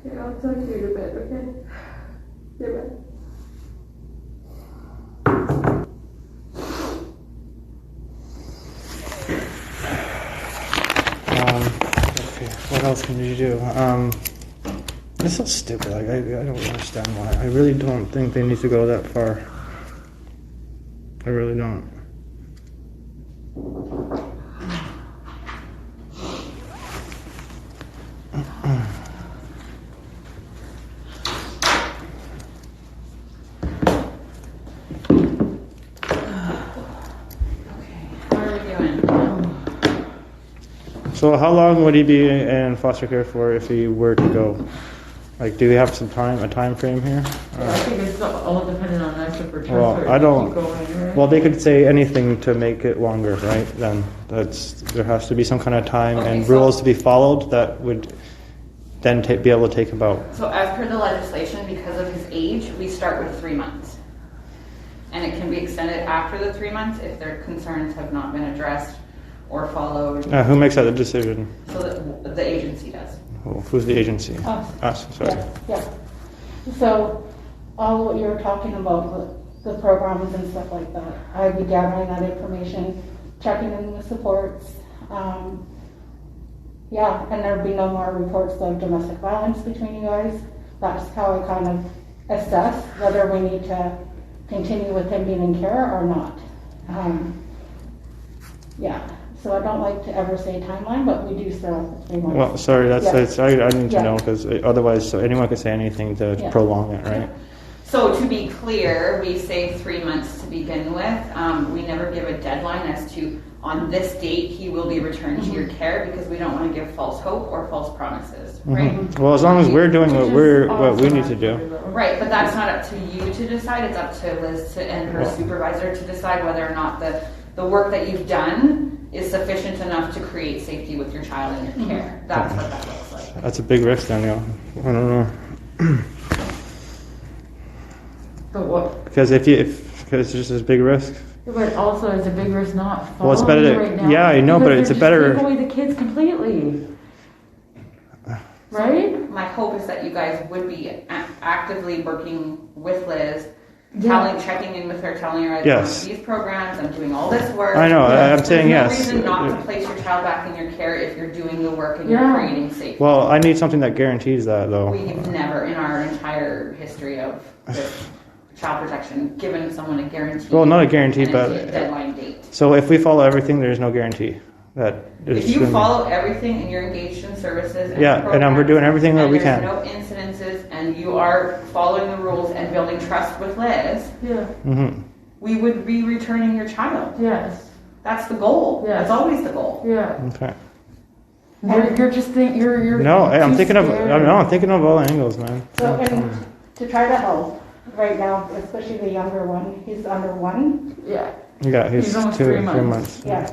Okay, I'll talk to you in a bit, okay? Goodbye. Okay. What else can you do? It's so stupid. Like, I don't understand why. I really don't think they need to go that far. I really don't. How are we doing? So how long would he be in foster care for if he were to go? Like, do we have a time frame here? I think it's all dependent on us if we're Well, transferred. I don't- Keep going, right? Well, they could say anything to make it longer, right? Then there has to be some kind of time Okay, and so- rules to be followed that would then be able to take about. So as per the legislation, because of his age, we start with 3 months. And it can be extended after the 3 months if their concerns have not been addressed or followed. Who makes that decision? So that the agency does. Who's the agency? Us. Sorry. Yeah. So, all what you were talking about, the programs and stuff like that, I'd be gathering that information, checking in the supports. Yeah, and there'd be no more reports of domestic violence between you guys. That's how I kind of assess whether we need to continue with him being in care or not. Yeah, so I don't like to ever say timeline, but we do still have 3 months. Well, sorry, Yeah. I need to Yeah. know, because otherwise, so anyone could say anything to Yeah. prolong it, right? So to be clear, we say 3 months to begin with. We never give a deadline as to on this date he will be returned to your care, because we don't want to give false hope or false promises, right? Well, as long as we're doing what we need to do. Right, but that's not up to you to decide. It's up to Liz and her supervisor to decide whether or not the work that you've done is sufficient enough to create safety with your child in your care. That's what that looks like. That's a big risk, Danielle. I don't know. But what? Because because it's just a big risk. But also, it's a big risk not following Well, it's better right now. yeah, I know, but because it's a they're better. just taking away the kids completely. Right? My hope is that you guys would be actively working with Liz, Yeah. checking in with her, telling her I'm Yes. doing these programs, I'm doing all this work. I know, Yes. I'm saying There's yes. no reason not to place your child back in your care if you're doing the work and Yeah. you're creating safety. Well, I need something that guarantees that, though. We've never, in our entire history of this child protection, given someone a guarantee. Well, not a guarantee, and but a deadline date. so if we follow everything, there's no guarantee that it's If you gonna be- follow everything and you're engaged in services and Yeah, and we're doing everything that we can. and there's no incidences and you are following the rules and building trust with Liz, Yeah. Mhm. we would be returning your child. Yes. That's the goal. Yes. That's always the goal. Yeah. Okay. You're just thinking, you're No, I'm too thinking of. scared. I'm thinking of all angles, man. So, and to try to help, right now, especially the younger one, he's under 1, Yeah. Yeah, he's He's almost 3 3 months. months. yeah.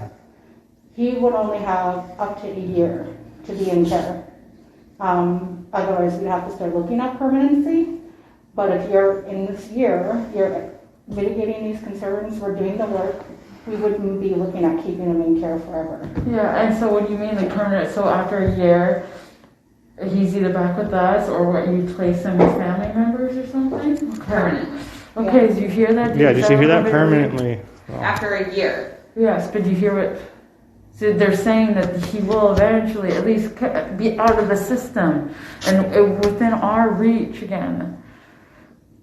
He would only have up to a year to be in care. Otherwise, we'd have to start looking at permanency. But if you're in this year, you're mitigating these concerns, we're doing the work, we wouldn't be looking at keeping him in care forever. Yeah, and so what do you mean, like permanent? So after a year, he's either back with us or what, you place him with family members or something? Okay. Permanent. Okay, did you hear that? Yeah, did you hear that what it is? permanently? Well, After a year. Yes, but do you hear what? So they're saying that he will eventually at least be out of the system and within our reach again.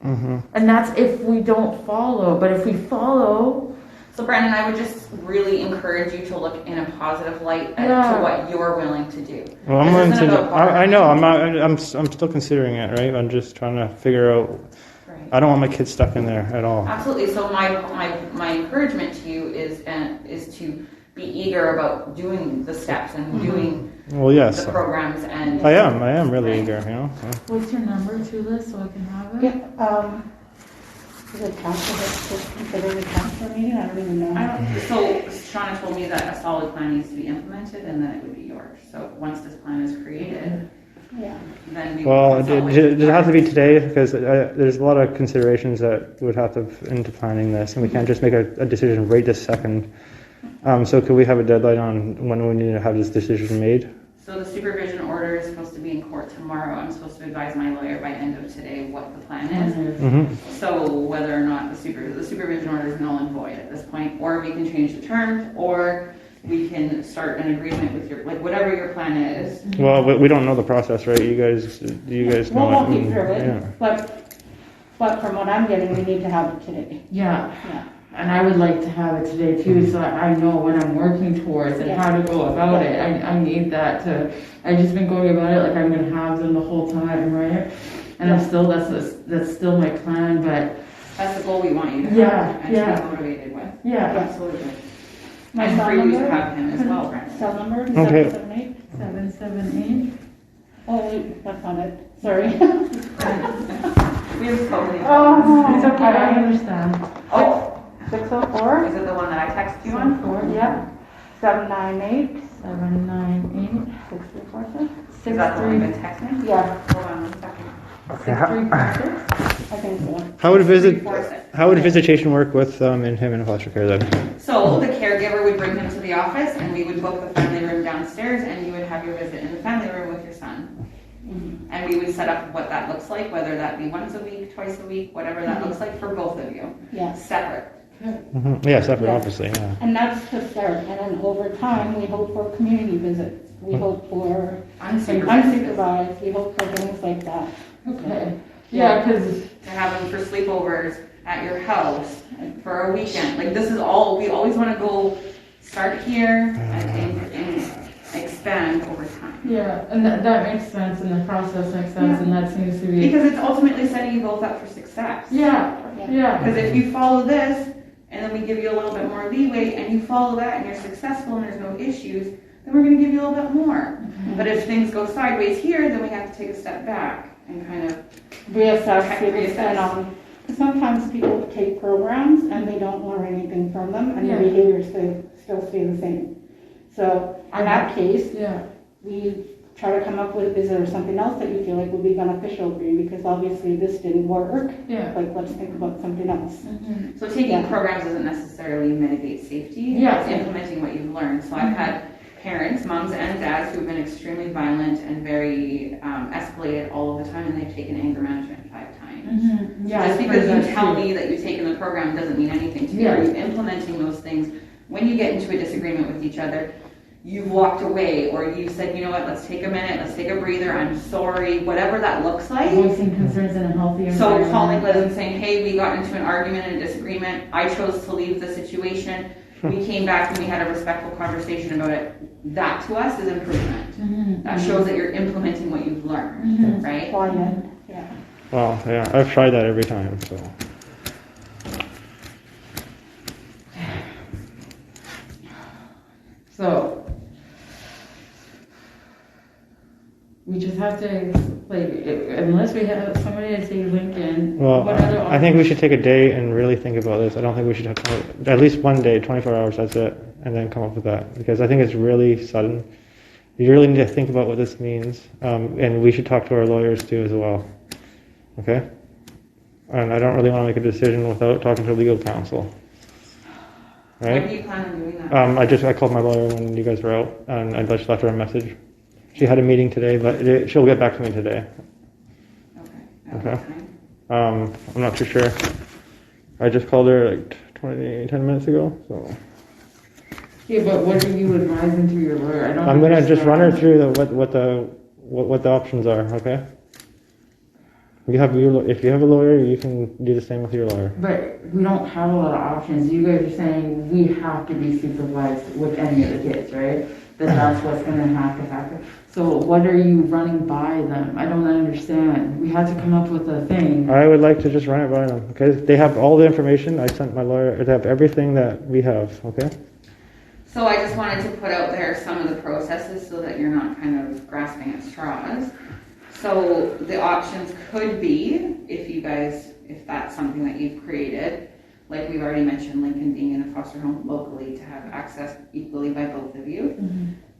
mhm. And that's if we don't follow. But if we follow, So Brandon, I would just really encourage you to look in a positive light as Yeah. to what you're willing to do. Well, I'm This willing isn't to. about I know. I'm still considering it, right? I'm just trying to figure out. Right. I don't want my kids stuck in there at all. Absolutely. So my encouragement to you is to be eager about doing the steps and doing Well, yes. the programs and. I am really eager, you know. what's your number to this so I can have it? Yeah, is it council, just considered a council meeting? I don't even know. So Shauna told me that a solid plan needs to be implemented and then it would be yours. So once this plan is created, Yeah. then we. Well, consult does with it have to be you. today? Because there's a lot of considerations that would have to into planning this, and we can't just make a decision right this second. So could we have a deadline on when we need to have this decision made? So the supervision order is supposed to be in court tomorrow. I'm supposed to advise my lawyer by end of today what the plan is. Mm-hmm. So whether or not the supervision order is null and void at this point, or we can change the terms, or we can start an agreement with your, like whatever your plan is. Well, we don't know the process, right? You guys know We'll walk you it. through Yeah. it, but from what I'm getting, we need to have it today. Yeah. Yeah. And I would like to have it today too, so I know what I'm working towards and Yeah. how to go about it. I need that to, I've just been going about it like I'm gonna have them the whole time, right? And I'm Yeah. still, that's still my plan, but That's the goal we want you to Yeah, have and yeah. to be motivated with. yeah. Absolutely. My And cell for you to number? have him as well, Brandon. Cell number, Okay. 778? 778. Oh, wait, that's not it, sorry. We have totally. Oh, It's okay, I understand. Oh, 604? is it the one that I texted you on? 4, Yeah. 798? 798. 6346? Is that the one you've been texting? Yeah, Hold on one second. Okay. 6346. I think so. How would 346. how would visitation work with him in foster care then? So the caregiver would bring him to the office and we would book the family room downstairs and you would have your visit in the family room with your son. And we would set up what that looks like, whether that be once a week, twice a week, whatever that looks like for both of you, Yes. separate. Mm-hmm. Yeah, separate, Yeah. obviously. Yeah. And that's to start, and then over time, we hope for community visits. We hope for unsupervised, we hope for things like that. Okay. Yeah, because To have them for sleepovers at your house for a weekend. Like this is all, we always want to go start here and expand over time. Yeah, and that makes sense, and the process makes sense, and that seems to be. Because it's ultimately setting you both up for success. Yeah, yeah. Because if you follow this, and then we give you a little bit more leeway, and you follow that, and you're successful, and there's no issues, then we're going to give you a little bit more. But if things go sideways here, then we have to take a step back and kind of Reassess, see what's reassess. going on. Sometimes people take programs and they don't learn anything from them, and Yeah. their behaviors still stay the same. So in that case, Yeah. we try to come up with, is there something else that you feel like would be beneficial for you? Because obviously this didn't work. Yeah. Like, let's think about something else. So taking programs doesn't necessarily mitigate safety. Yeah. It's implementing what you've learned. So I've had parents, moms and dads, who've been extremely violent and very escalated all of the time, and they've taken anger management 5 times. Yeah. Just I've because heard you that tell too. me that you've taken the program doesn't mean anything to me. Yeah. Are you implementing those things? When you get into a disagreement with each other, you've walked away, or you said, you know what, let's take a minute, let's take a breather, I'm sorry, whatever that looks like. Voicing concerns in a healthy So environment. calling Liz and saying, hey, we got into an argument and a disagreement, I chose to leave the situation, we came back and we had a respectful conversation about it. That to us is improvement. That shows that you're implementing what you've learned, right? Client, yeah. Well, yeah, I've tried that every time, so. So we just have to, like, unless we have somebody to take Lincoln. Well, what other I think we should take a day and really think about this. I don't think we should have at least one day, 24 hours, that's it, and then come up with that. Because I think it's really sudden. You really need to think about what this means. And we should talk to our lawyers too as well. Okay? And I don't really want to make a decision without talking to legal counsel. When Right? do you plan on doing that? I called my lawyer when you guys were out, and I just left her a message. She had a meeting today, but she'll get back to me today. Okay. At what Okay. time? I'm not too sure. I just called her like 10 minutes ago, so. Yeah, but what are you advising to your lawyer? I don't. I'm gonna just run her understand. through what the options are, okay? If you have a lawyer, you can do the same with your lawyer. But we don't have a lot of options. You guys are saying we have to be supervised with any of the kids, right? That's what's gonna have to happen. So what are you running by them? I don't understand. We had to come up with a thing. I would like to just run it by them, okay? They have all the information. I sent my lawyer, they have everything that we have, okay? So I just wanted to put out there some of the processes so that you're not kind of grasping at straws. So the options could be, if that's something that you've created, like we've already mentioned, Lincoln being in a foster home locally to have access equally by both of you.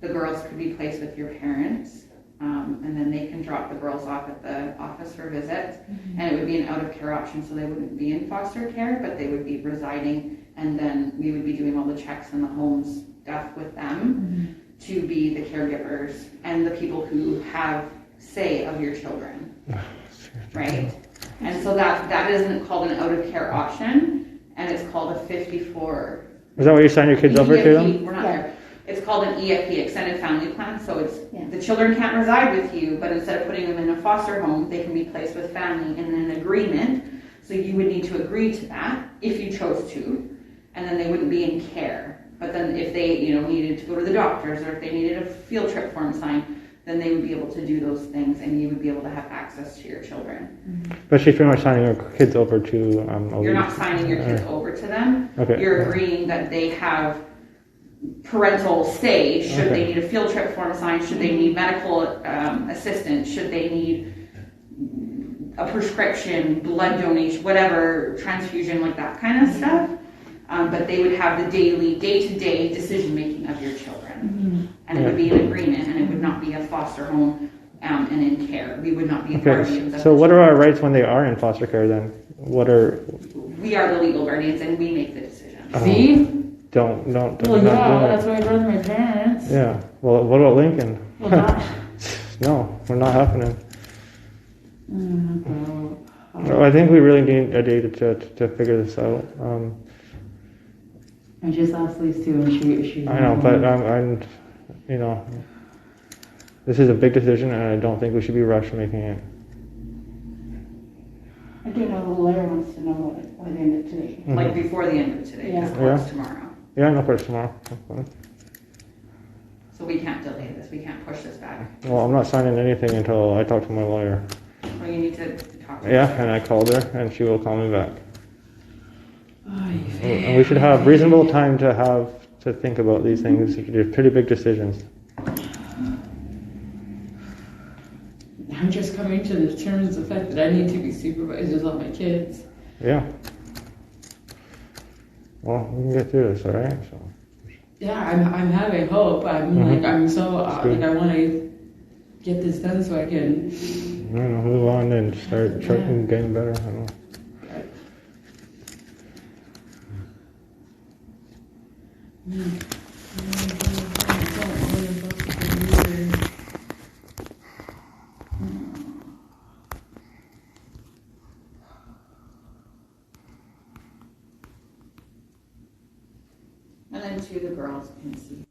The girls could be placed with your parents, and then they can drop the girls off at the office for visits. And it would be an out of care option, so they wouldn't be in foster care, but they would be residing, and then we would be doing all the checks and the home stuff with them to be the caregivers and the people who have say of your children, right? And so that isn't called an out of care option, and it's called a 54. Is that what you sign your kids over to them? EFP, we're not there. It's called an EFP, Extended Family Plan. So it's Yeah. the children can't reside with you, but instead of putting them in a foster home, they can be placed with family in an agreement. So you would need to agree to that if you chose to, and then they wouldn't be in care. But then if they, needed to go to the doctors, or if they needed a field trip form signed, then they would be able to do those things, and you would be able to have access to your children. But she's pretty much signing her kids over to. You're not signing your kids over to them. Okay. You're agreeing that they have parental say, should they Okay. need a field trip form signed, should they need medical assistance, should they need a prescription, blood donation, whatever, transfusion, like that kind of stuff. But they would have the daily, day-to-day decision-making of your children. And it would be an agreement, and it would not be a foster home and in care. We would not be guardians. Okay, of so the what are children. our rights when they are in foster care then? We are the legal guardians, and we make the decision. See? Don't Well, not yeah, do that. that's why I'd rather my parents. Yeah, well, what about Lincoln? Well, not. No, we're not happening. Well, No, I think we really need a day to figure this out. I just asked Lise too, and she. I know, but this is a big decision, and I don't think we should be rushed making it. I do know the lawyer wants to know what by the end of today. Like before the end of today, because Yeah. court's tomorrow. Yeah, no course tomorrow. That's fine. So we can't delay this, we can't push this back. Well, I'm not signing anything until I talk to my lawyer. Well, you need to talk to Yeah, us. and I called her, and she will call me back. And we should have reasonable time to think about these things. They're pretty big decisions. I'm just coming to the terms of the fact that I need to be supervisors on my kids. Yeah. Well, we can get through this, all right? So. Yeah, I'm having hope. I'm so good. I want to get this done so I can. Move on and start getting better. I don't know. And then two, the girls can see.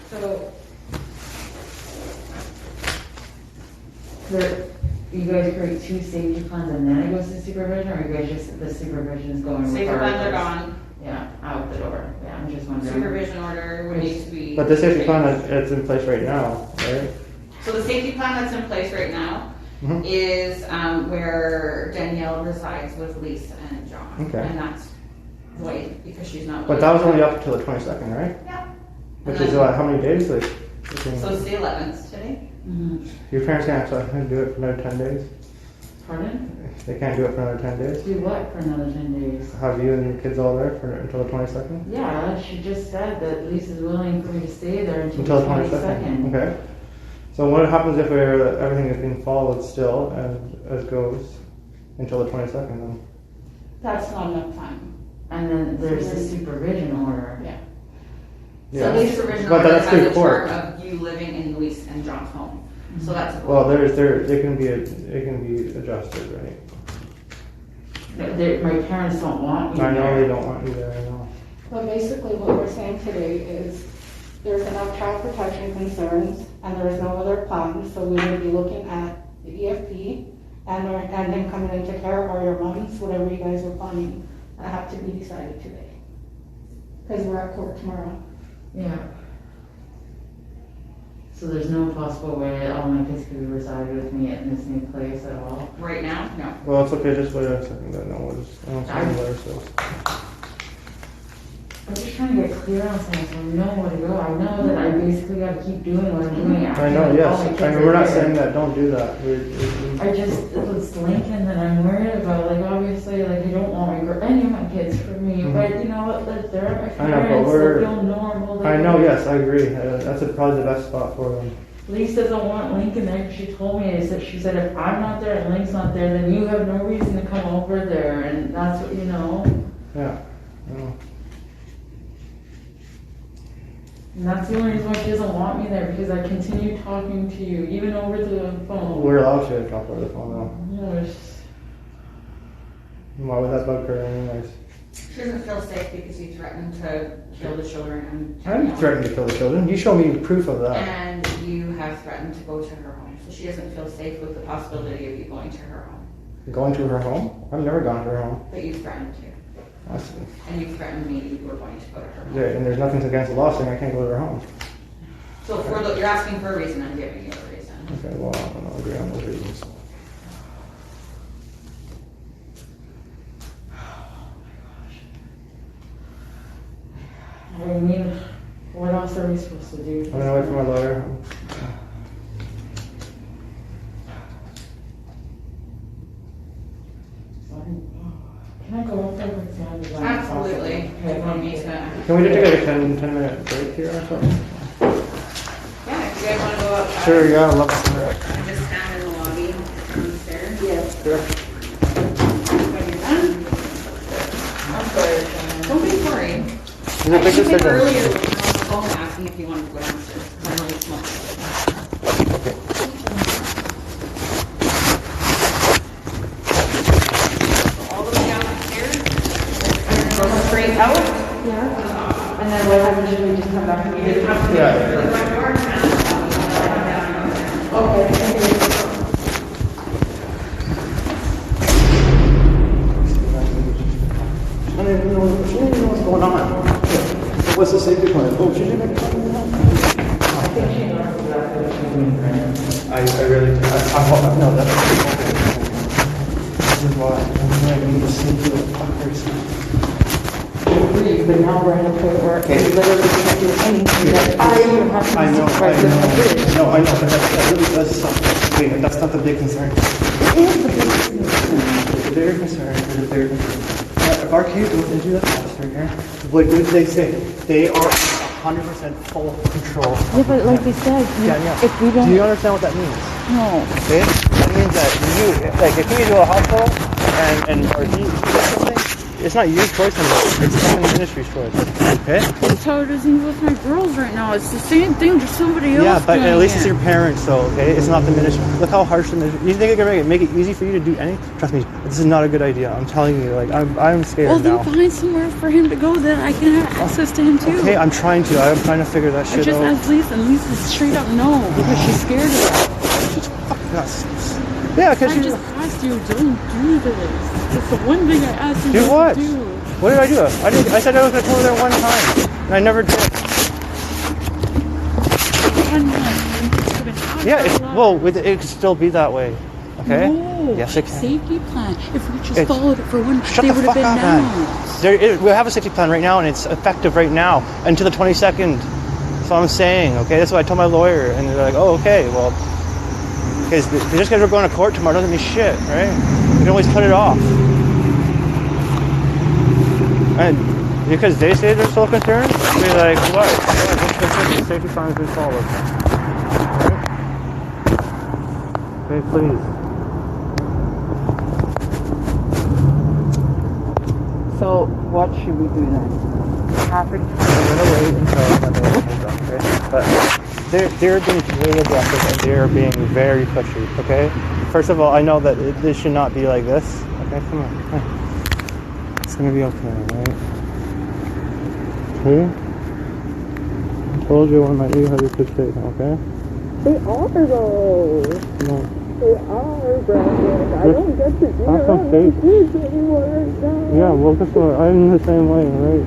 So, you guys create 2 safety plans and then it goes to supervision, or you guys just, the supervision is going Safety plans are regardless? gone, Yeah, out the door, yeah, I'm just wondering. supervision order would need to be. But the safety plan that's in place right now, right? So the safety plan that's in place right now Mhm. is where Danielle resides with Lisa and John. Okay. And that's void because she's not. But that was only up until the 22nd, right? Yeah. Which And is then- what, how many days? Like, between- So it's the 11th today. Mhm. your parents can't actually do it for another 10 days? Pardon? They can't do it for another 10 days? Do what for another 10 days? Have you and your kids all there for until the 22nd? Yeah, she just said that Lisa's willing for me to stay there until Until the the 22nd? 22nd. Okay. So what happens if everything is being followed still and as goes until the 22nd then? That's not enough time. And then there's the supervision order. Yeah. Yeah. So the supervision But order that's has through a court. term of you living in Luis and John's home. So that's a Well, it can be adjusted, right? My parents don't want me I know there. they don't want you there, I know. But basically what we're saying today is there's enough child protection concerns and there's no other plan, so we would be looking at the EFP and then coming into care or your mom's, whatever you guys were planning, that have to be decided today. Because we're at court tomorrow. Yeah. So there's no possible way all my kids could reside with me in this new place at all? right now, no. Well, it's okay, just wait a second, I don't see any letter says. I'm just trying to get clear on something so I know where to go. I know that I basically gotta keep doing what I'm doing. I know, All yes, my kids I mean, are we're not there. saying that, don't do that. It's Lincoln that I'm worried about. Like, obviously, like, I don't want any of my kids for me, Mhm. but you know what? They're my I know, but parents. we're- They feel normal. I know, yes, I agree, that's probably the best spot for them. Lisa doesn't want Lincoln there because she told me, she said, if I'm not there and Link's not there, then you have no reason to come over there, and that's what, you know. Yeah, I know. And that's the only reason why she doesn't want me there, because I continue talking to you, even over the phone. We're allowed to talk over the phone though. No, it's- Why would that bug her anyways? She doesn't feel safe because you threatened to kill the children I didn't threaten to kill the children, you show me proof of that. And you have threatened to go to her home. So she doesn't feel safe with the possibility of you going to her home. Going to her home? I've never gone to her home. But you threatened to. I see. And you threatened me that you were going to go to her home. Yeah, and there's nothing against the law saying I can't go to her home. So you're asking for a reason, I'm giving you a reason. Okay, well, I don't agree on those reasons. I mean, what else are we supposed to do? I'm gonna wait for my lawyer. Can I go up there with Sam? Absolutely. Okay, You want thank me you. to- Can we just take like a 10-minute break here or something? Yeah, if you guys want to go outside. Sure, yeah, I'd love to. And just stand in the lobby downstairs. Yes. Sure. When you're done. I'm sorry, Shannon. Don't be sorry. It's a big I think decision. earlier we were on the phone asking if you wanted to go downstairs. I know you smoke. All the way downstairs. Go straight out. Yeah. And then what happens if we just come back and get it? Yeah. Okay, thank you. I don't even know what's going on. What's the safety plan? Oh, she didn't make I think she knows exactly what she's doing, right? I really do. No, that's this is why I'm going to sneak you the fuckers. But now we're at a point where we literally can't do anything that I even have to I know, supervise with the bridge. No, I know, but that really does suck. Wait, that's not the big concern. It is the biggest thing. The bigger concern is the bigger concern. If our kids go into the house right here, what did they say? They are 100% full control. Yeah, but like they said, Danielle, if we don't, do you understand what that means? no. Okay? That means that you, like, if you go to a hospital and or he does something, it's not your choice anymore. It's the fucking ministry's choice. Okay? That's how it is even with my girls right now. It's the same thing, just somebody else. Yeah, but doing at least it. it's your parents, though. Okay? It's not the ministry. Look how harsh the ministry. You think it can make it easy for you to do anything? Trust me, this is not a good idea. I'm telling you. Like, I'm scared Well, now. then find somewhere for him to go that I can have access to him too. Okay, I'm trying to figure that I shit just out. asked Lisa, and Lisa's straight up no because she's scared of it. Yeah, because I just asked you, don't do this. That's the one thing I asked you Do not what? to do. What did I do? I said I was going to go there one time, and I never did. It could still be that way. Okay? No. Yes, it can. Safety plan. If we just followed it for one, Shut they the would fuck have been up, announced. man. We have a safety plan right now, and it's effective right now until the 22nd. That's what I'm saying. Okay, that's what I told my lawyer, and they're like, "Oh, okay, well, because just because we're going to court tomorrow doesn't mean shit, right? We can always put it off." And because they say they're so concerned, be like, "What? The safety plan has been followed." Right? Okay, please. So, what should we do then? I'm gonna wait until Monday comes up, okay? But they're being really aggressive and they're being very pushy, okay? First of all, I know that this should not be like this. Okay, come on. It's gonna be okay, right? Okay? I told you when you have your kids taken, okay? They are though. No. They are, Brandon. I don't get to be Have some around faith. my kids anymore right now. Yeah, well, guess what? I'm the same way, right?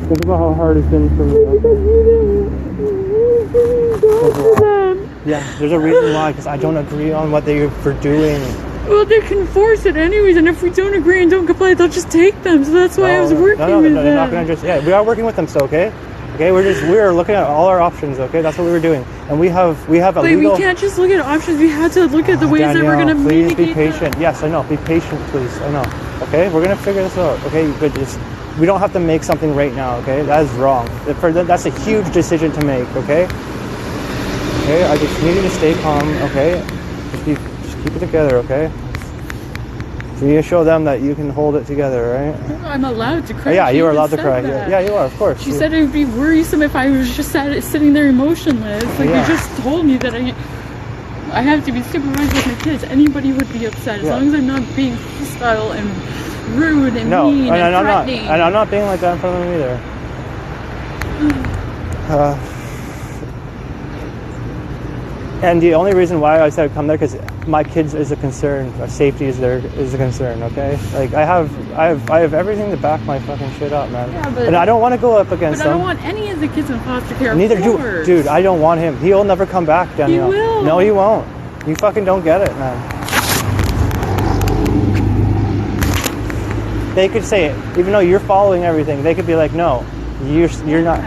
Think about how hard it's been for me. Because you didn't go to them. Yeah, there's a reason why, because I don't agree on what they're doing. Well, they can force it anyways, and if we don't agree and don't comply, they'll just take them. So that's why I was working with they're them. not gonna just. Yeah, we are working with them still, okay? Okay, we're looking at all our options, okay? That's what we were doing, and we have a But legal. we can't just look at options. We had to look at the ways that we're Danielle, going to please mitigate be patient. Yes, I know. Be patient, please. I know. Okay, we're gonna figure this out. Okay, but we don't have to make something right now. Okay, that is wrong. That's a huge decision to make. Okay. Okay, I just need you to stay calm. Okay, just keep it together. Okay. So you show them that you can hold it together, right? I'm allowed to cry. Yeah, She you are even allowed to said cry. that. Yeah, you are, of course. She said it would be worrisome if I was just sitting there emotionless. Like, Yeah. you just told me that I have to be supervised with my kids. Anybody would be upset as Yeah. long as I'm not being hostile and rude and No, mean and I'm not. threatening. And I'm not being like that in front of them either. And the only reason why I said come there because my kids is a concern. Our safety is a concern. Okay, like I have everything to back my fucking shit up, man. Yeah, but- and I don't want to go up against But I them. don't want any of the kids in foster care. Neither of do, course. dude. I don't want him. He'll never come back, Danielle. He will. No, he won't. You fucking don't get it, man. They could say it, even though you're following everything. They could be like, no, you're not.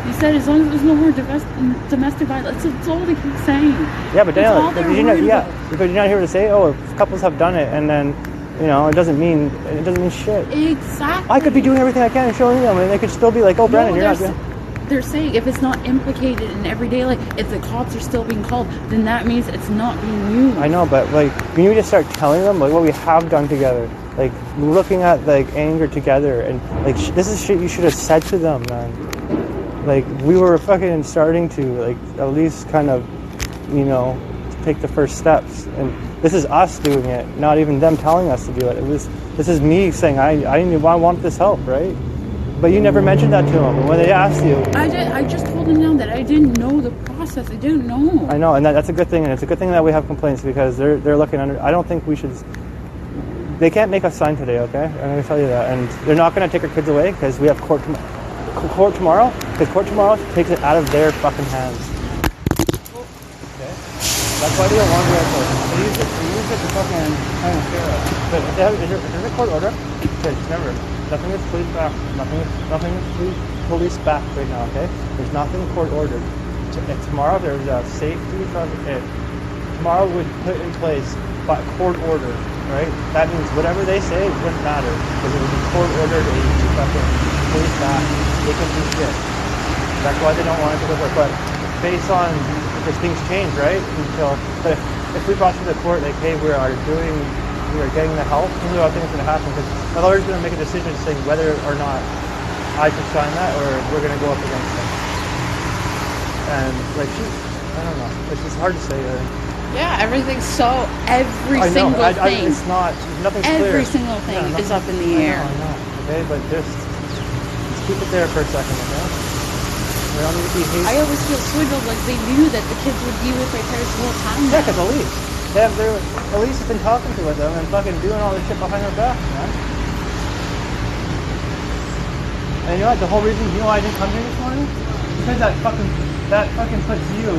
He said as long as there's no more domestic violence, that's all they keep saying. Yeah, but That's all Danielle, they're did you know? worried Yeah, about. because you're not here to say, oh, if couples have done it, and then, it doesn't mean shit. Exactly. I could be doing everything I can and showing them, and they could still be like, oh, Brandon, No, you're not they're doing. they're saying if it's not implicated in everyday life, if the cops are still being called, then that means it's not being used. I know, but like, you need to start telling them like what we have done together, like looking at like anger together, and like this is shit you should have said to them, man. Like we were fucking starting to like at least kind of, take the first steps, and this is us doing it, not even them telling us to do it. This is me saying I want this help, right? But you never mentioned that to them when they asked you. I just told them now that I didn't know the process. I didn't know. I know, and that's a good thing, and it's a good thing that we have complaints because they're looking under. I don't think we should. They can't make us sign today, okay? I'm gonna tell you that, and they're not gonna take our kids away because we have court tomorrow. Because court tomorrow takes it out of their fucking hands. Okay, that's why they don't want to go to court. They use it to fucking kind of scare us. But if there's a court order, okay, remember, nothing is police back. Nothing is police back right now. Okay, there's nothing court ordered. Tomorrow there's a safety from it. Tomorrow would put in place by court order, right? That means whatever they say wouldn't matter because it would be court ordered to fucking police back. They can do shit. That's why they don't want it to go to court. But based on because things change, right? But if we brought to the court like, hey, we are doing we are getting the help. These are all things that happen because the lawyer's going to make a decision saying whether or not I should sign that or we're going to go up against them. And like, I don't know. It's just hard to say. Yeah, everything's so, every I know. single thing. It's not, nothing's Every clear. single thing Yeah, is up in the air. I know. Okay, but just keep it there for a second, okay? We don't need to be hasty. I always feel swindled, like they knew that the kids would be with their parents the whole time. Yeah, because Elise has been talking to them and fucking doing all this shit behind her back, man. And you know what? The whole reason, you know why I didn't come here this morning? Because that fucking puts you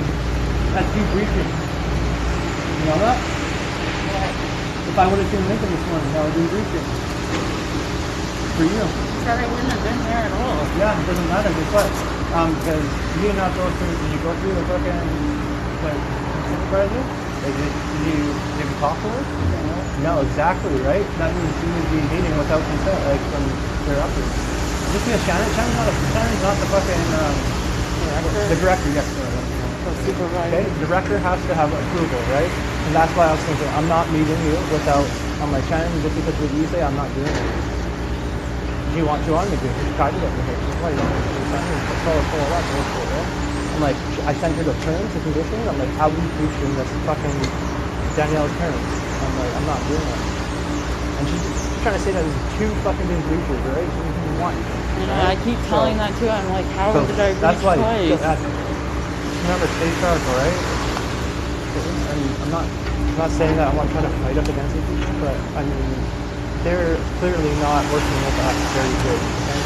at debriefing. You know that? If I would have seen Lincoln this morning, that would be debriefing. For you. But I wouldn't have been there at all. Yeah, it doesn't matter. Guess what? Because you did not go through. Did you go through the fucking supervisor? Like, did you talk to her? No, exactly, right? That means you would be meeting without consent, like from their uppers. Just because Shannon's not the fucking Director? the director. Yes, sorry. The supervisor. Okay, the director has to have approval, right? And that's why I was thinking, I'm not meeting you without. I'm like, Shannon, just because what you say, I'm not doing it. She wanted me to. She tried to get me. She's like, follow up. I'm like, I sent her the terms and conditions. I'm like, how are we breaching this fucking Danielle's terms? I'm like, I'm not doing it. And she's trying to say that there's two fucking big breaches, right? There's one. I keep telling that too. I'm like, how did I breach that's why, twice? remember, stay sharp, alright? I'm not saying that I want to try to fight up against these people, but I mean, they're clearly not working with us very good. Okay?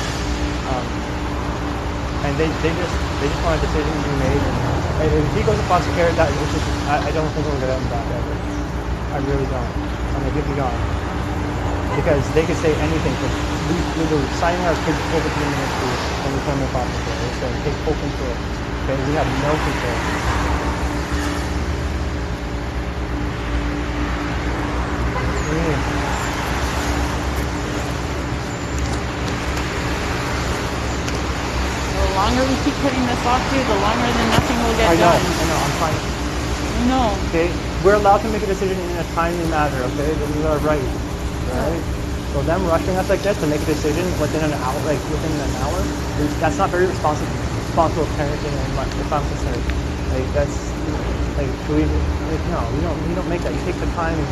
And they just want a decision to be made. And if he goes to foster care, that it's just, I don't think we're gonna have him back ever. I really don't. I'm like, he'll be gone. Because they could say anything. We're signing our kids over to the ministry when we come to foster care. They're saying take full control. Okay, we have no control. The longer we keep putting this off too, the longer then nothing will get done. I know, I'm fine. I know. Okay, we're allowed to make a decision in a timely manner, okay? This is our right, right? So them rushing us like this to make a decision within an hour, that's not very responsible parenting, and if I'm concerned. Like, that's, like, no, we don't make that. You take the time and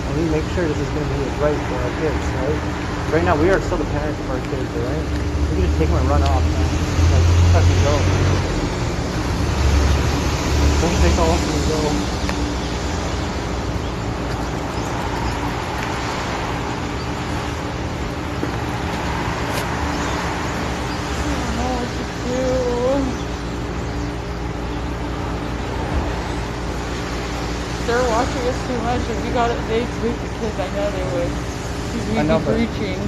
and we make sure this is going to be right for our kids, right? Right now, we are still the parents of our kids, right? We can just take them and run off, man. Like, fucking go. Don't take off and go. They're watching us too much. If we got it, they'd tweet the kids. I know they would. We'd be breaching.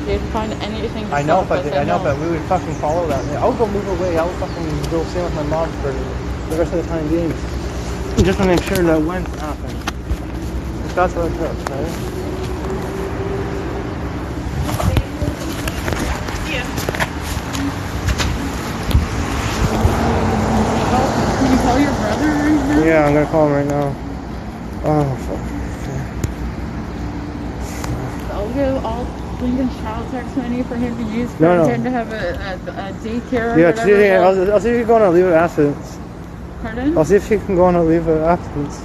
They'd find anything to I know, stop us. but we would fucking follow that. I would go move away. I would fucking go stay with my mom for the rest of the time being. Just to make sure that wouldn't happen. If that's what it took, right? Can you call your brother right now? Yeah, I'm gonna call him right now. Oh, fuck. I'll Lincoln's child tax money for him to use for No. him to have a daycare or Yeah, whatever. I'll see if you can go on a leave of absence. Pardon? I'll see if you can go on a leave of absence.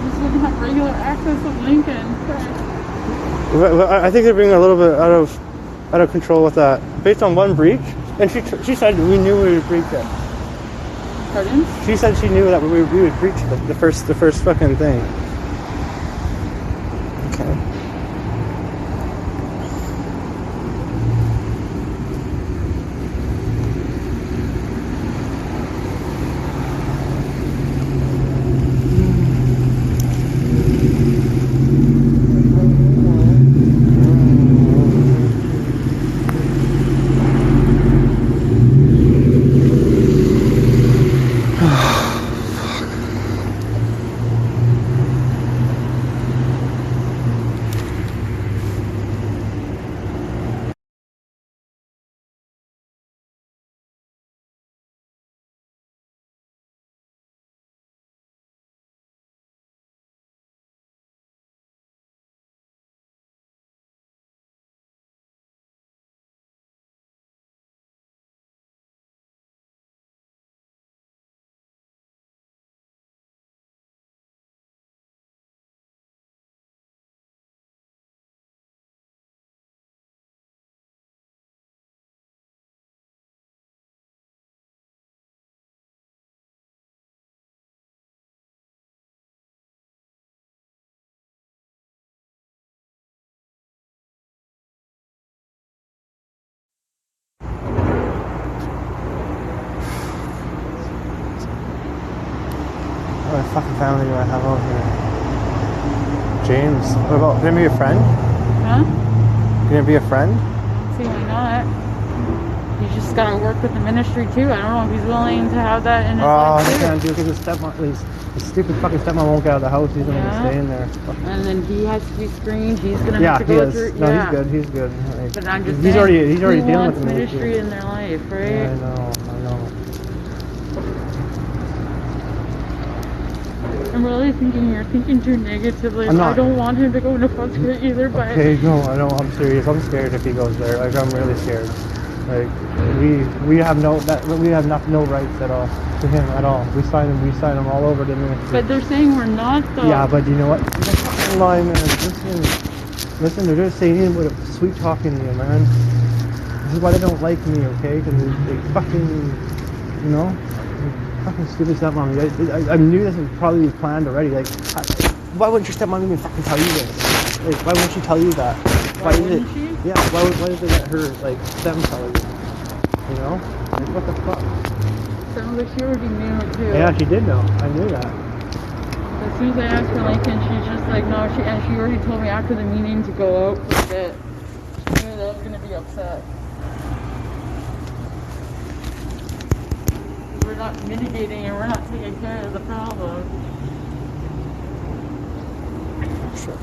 Just wouldn't have regular access with Lincoln. I think they're being a little bit out of control with that, based on one breach. And she said we knew we would breach it. Pardon? She said she knew that we would breach the first fucking thing. Okay. of fucking family do I have out here? James. What about, can I be a friend? Huh? Can I be a friend? See why not? He's just gotta work with the ministry too. I don't know if he's willing to have that in his Oh, life they too. can't do it because his stupid fucking stepmom won't get out of the house. He's gonna Yeah. stay in there. And then he has to be screened. He's gonna Yeah, have to he go is. through. No, Yeah. he's good. Like, But I'm just he's saying, already who dealing with wants the ministry in their life, right? Yeah, I know. I'm really thinking you're thinking too negatively. I'm not. I don't want him to go into foster care either, but Okay, no, I know. I'm serious. I'm scared if he goes there. Like, I'm really scared. Like, we have no rights at all to him at all. We sign him all over the ministry. but they're saying we're not though. Yeah, but you know what? They're fucking lying, man. Listen. They're just saying with a sweet talking to you, man. This is why they don't like me, okay? Because they fucking, you know, fucking stupid stepmom. I knew this was probably planned already. Like, why wouldn't your stepmom even fucking tell you this? Like, why wouldn't she tell you that? Why wouldn't she? Yeah, why did they let her, like, them tell you? You know? Like, what the fuck? Sounds like she already knew it too. Yeah, she did know. I knew that. As soon as I asked for Lincoln, she's just like, no. She already told me after the meeting to go out for a bit. She knew that I was gonna be upset. We're not mitigating and we're not taking care of the problem. Sure.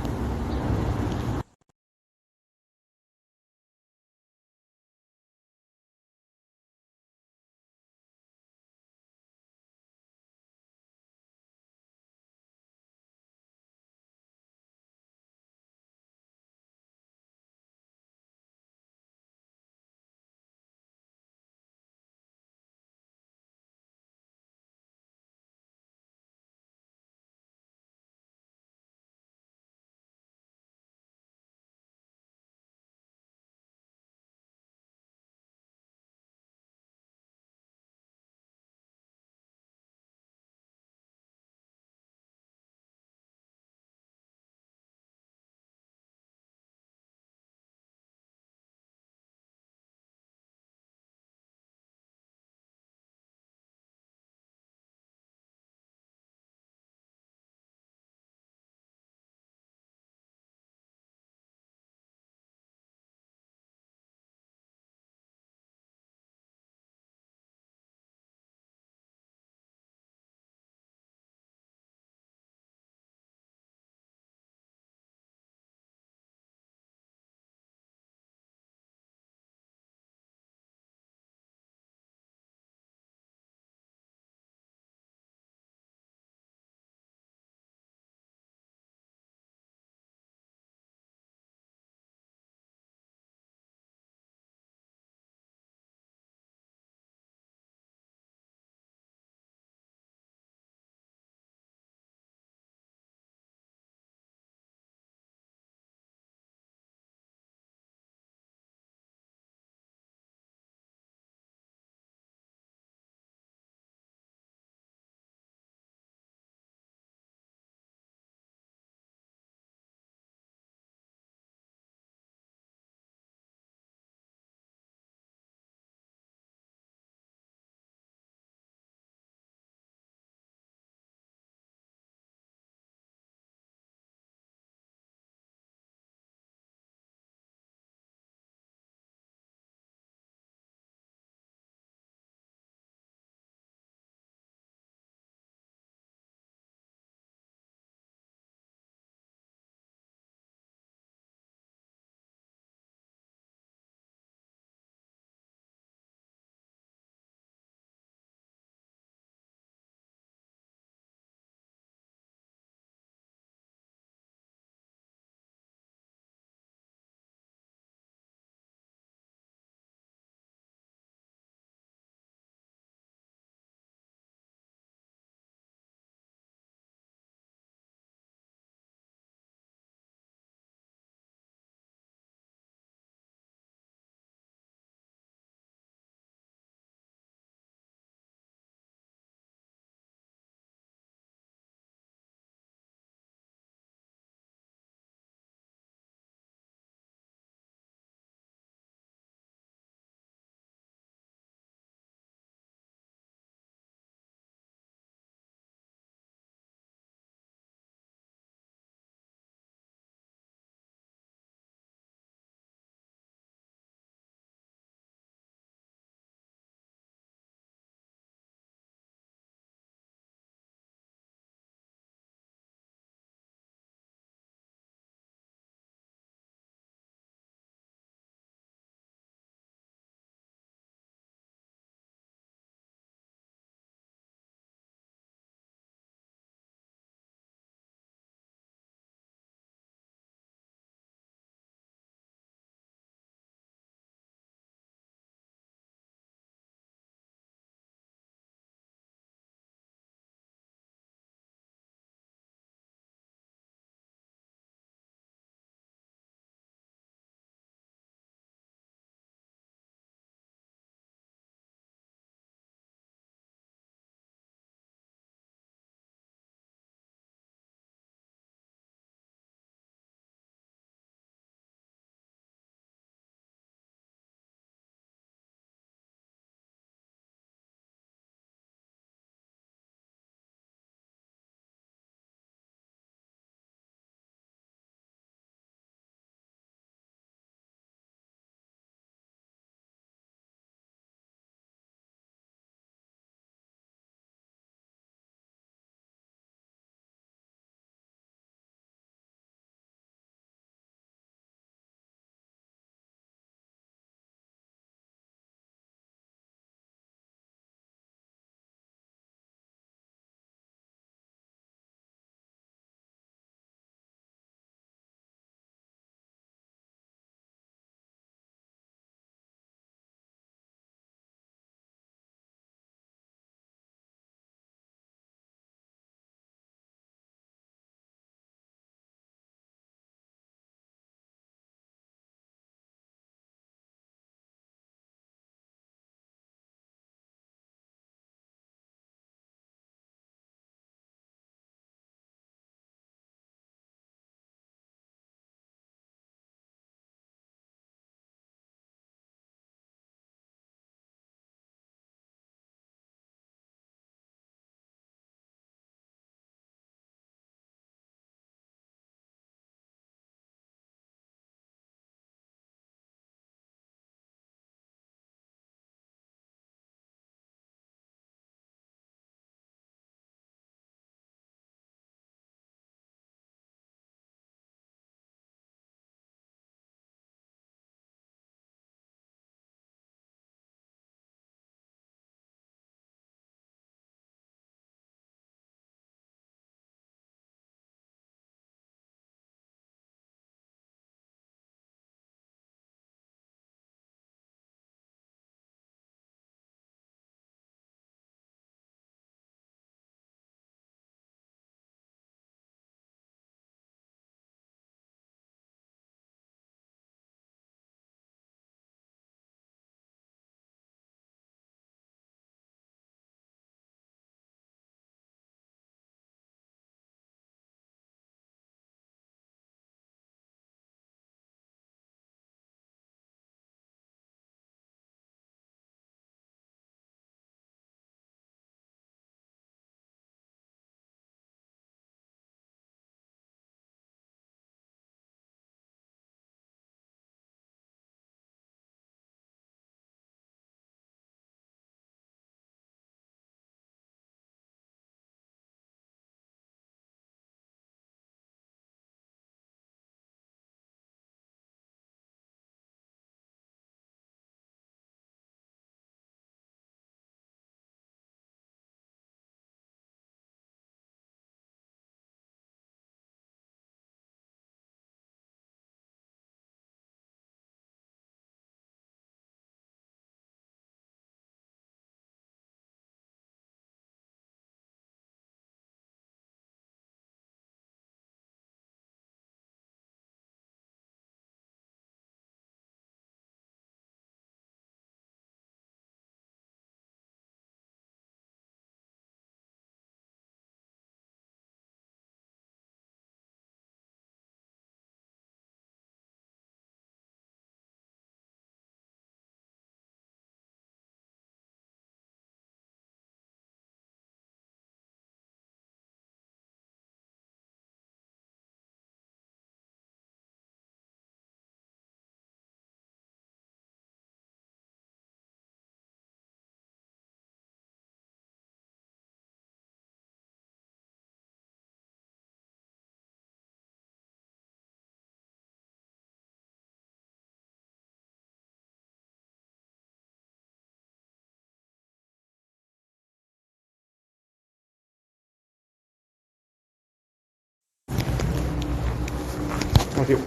Thank you.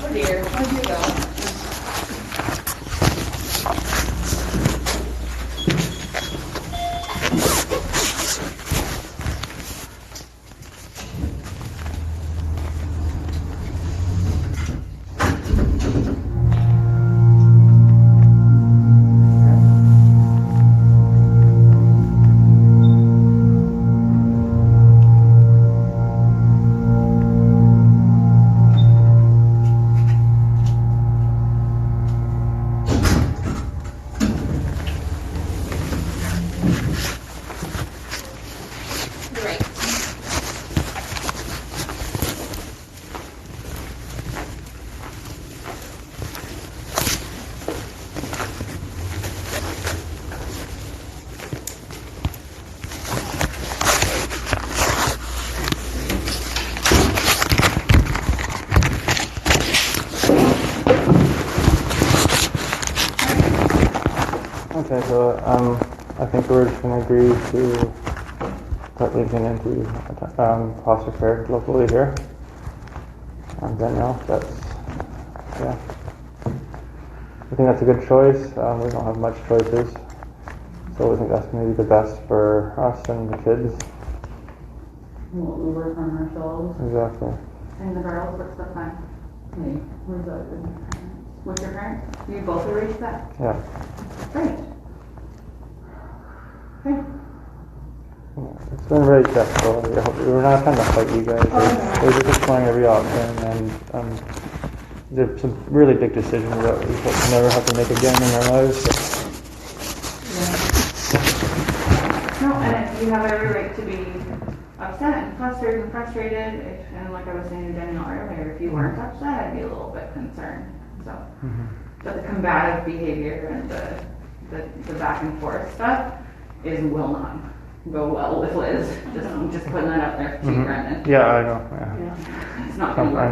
Oh dear, where'd you go? Right. Okay, so I think we're just going to agree to put Lincoln into foster care locally here. Danielle, yeah. I think that's a good choice. We don't have much choices, so I think that's going to be the best for us and the kids. What we work on ourselves. Exactly. And the girls, what's the plan? Hey, where's that? With your parents? You both arranged that? Yeah. Great. Yeah, it's been very stressful. We're not trying to fight you guys. We're just exploring every option, and there's some really big decisions that we hope to never have to make again in our lives. So. No, and you have every right to be upset and flustered and frustrated. And like I was saying to Danielle earlier, if you weren't upset, I'd be a little bit concerned. So, but the combative behavior and the back and forth stuff will not go well with Liz. Just putting that out there to you, Brendan. Yeah, I know. Yeah. It's not going to work.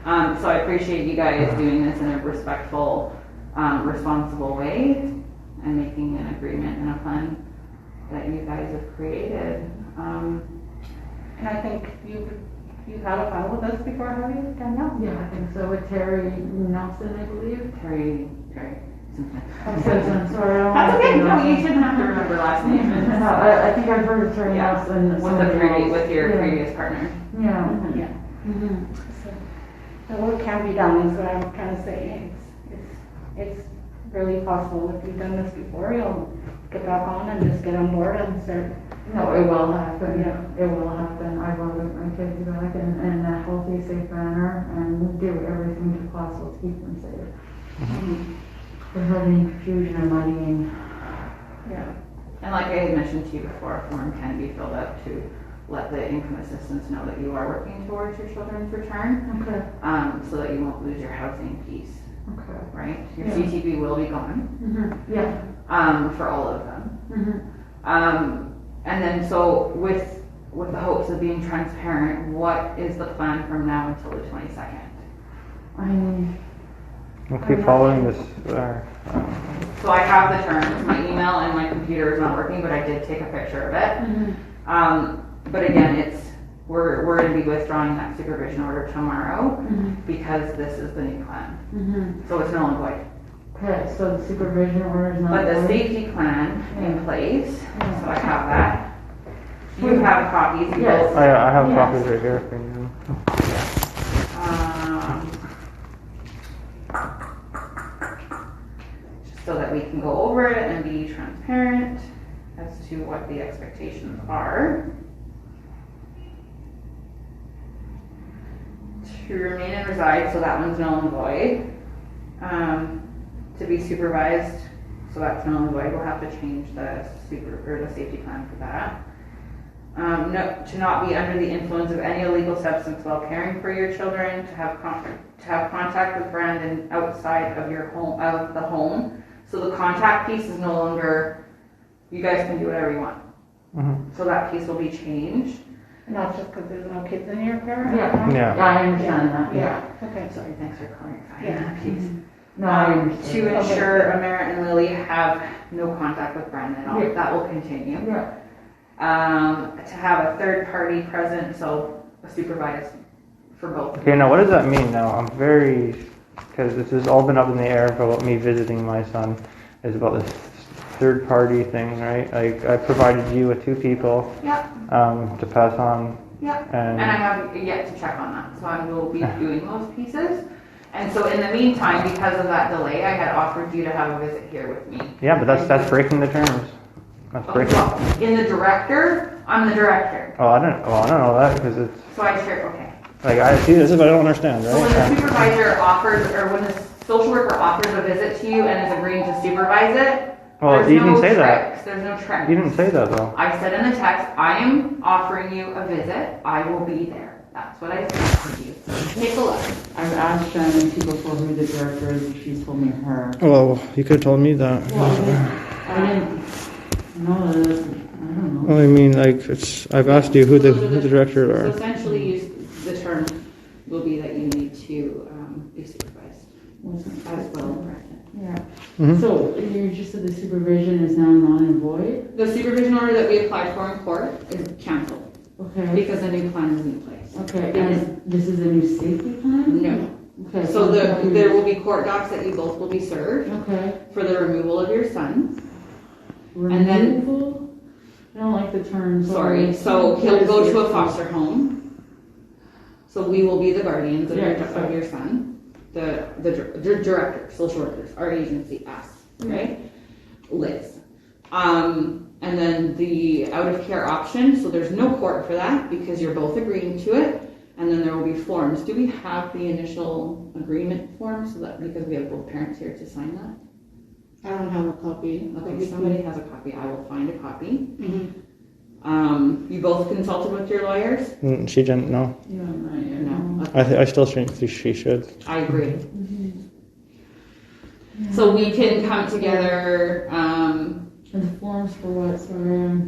I know. So I appreciate you guys doing this in a respectful, responsible way and making an agreement and a plan that you guys have created. And I think you've had a file with us before, have you, Danielle? Yeah, I think so, with Terry Nelson, I believe. Terry. I'm so sorry. That's okay. No, you shouldn't have to remember last name. No, I think I've heard of Terry Nelson. With your previous partner. Yeah. Yeah. Mm-hmm. So what can be done is what I'm trying to say. It's really possible. If you've done this before, you'll get back on and just get on board and start. No, it will happen. Yeah. It will happen. I will get my kids back in a healthy, safe manner and do everything possible to keep them safe. There's any confusion or muddying. Yeah. And like I had mentioned to you before, a form can be filled out to let the income assistants know that you are working towards your children's return. Okay. So that you won't lose your housing piece, Okay. right? Your Yeah. CTB will be gone, Yeah. for all of them. And then so with the hopes of being transparent, what is the plan from now until the 22nd? We'll keep following this. So I have the terms, my email and my computer is not working, but I did take a picture of it. But again, we're going to be withdrawing that supervision order tomorrow because this is the new plan. So it's null and void. Okay, so the supervision order is not. But the void? safety plan in place, so I have that. You have copies, you Yes. both. I have Yes. copies right here for you. Just so that we can go over it and be transparent as to what the expectations are. To remain and reside, so that one's null and void. To be supervised, so that's null and void. We'll have to change the safety plan for that. No, to not be under the influence of any illegal substance while caring for your children. To have contact with Brandon outside of your home, of the home. So the contact piece is no longer. You guys can do whatever you want. So that piece will be changed. And that's just because there's no kids in your care? Yeah. Yeah. Yeah, I understand that. Yeah. Okay. Sorry, thanks for clarifying Yeah. that piece. No, I understand. to ensure Amara and Lily have no contact with Brandon at all. Yeah. That will continue. Yeah. To have a third party present, so a supervisor for both. Okay, now what does that mean now? I'm very, because this has all been up in the air about me visiting my son, is about this third party thing, right? I provided you with 2 people Yeah, to pass on. yeah. And I And have yet to check on that, so I will be doing those pieces. And so in the meantime, because of that delay, I had offered you to have a visit here with me. yeah, but that's breaking the terms. That's breaking. Well, in the director, I'm the director, Oh, I don't know that because it's so I share, okay. like I see this is what I don't understand, So when right? the supervisor offers, or when the social worker offers a visit to you and is agreeing to supervise it, Well, there's you no didn't say that. tricks, there's no tricks. You didn't say that though. I said in the text, I am offering you a visit, I will be there. That's what I said to you. Take a look. I've asked Shannon too before who the director is, and she's told me her. Well, you could have told me that. I didn't, no, I don't know. Well, I mean, like I've asked you who the director So are. essentially, the term will be that you need to be supervised as well. Yeah. Mhm. So you just said the supervision is now null and void? The supervision order that we applied for in court is canceled Okay. because a new plan is in place. Okay, and this is a new safety plan? No. Okay. So there will be court docs that you both will be served Okay. for the removal of your son. And then- Removal? I don't like the term. Sorry, so he'll go to a foster home. So we will be the guardians of Yeah, your son. The director, social workers, our agency, us, right? Liz. And then the out of care option, so there's no court for that because you're both agreeing to it. And then there will be forms. Do we have the initial agreement form so that, because we have both parents here to sign that? I don't have a copy. Okay, somebody has a copy, I will find a copy. Mhm. You both consulted with your lawyers? She didn't know. Yeah, not yet. No. Okay. I still think she should. I agree. So we can come together, And the forms for what, sorry,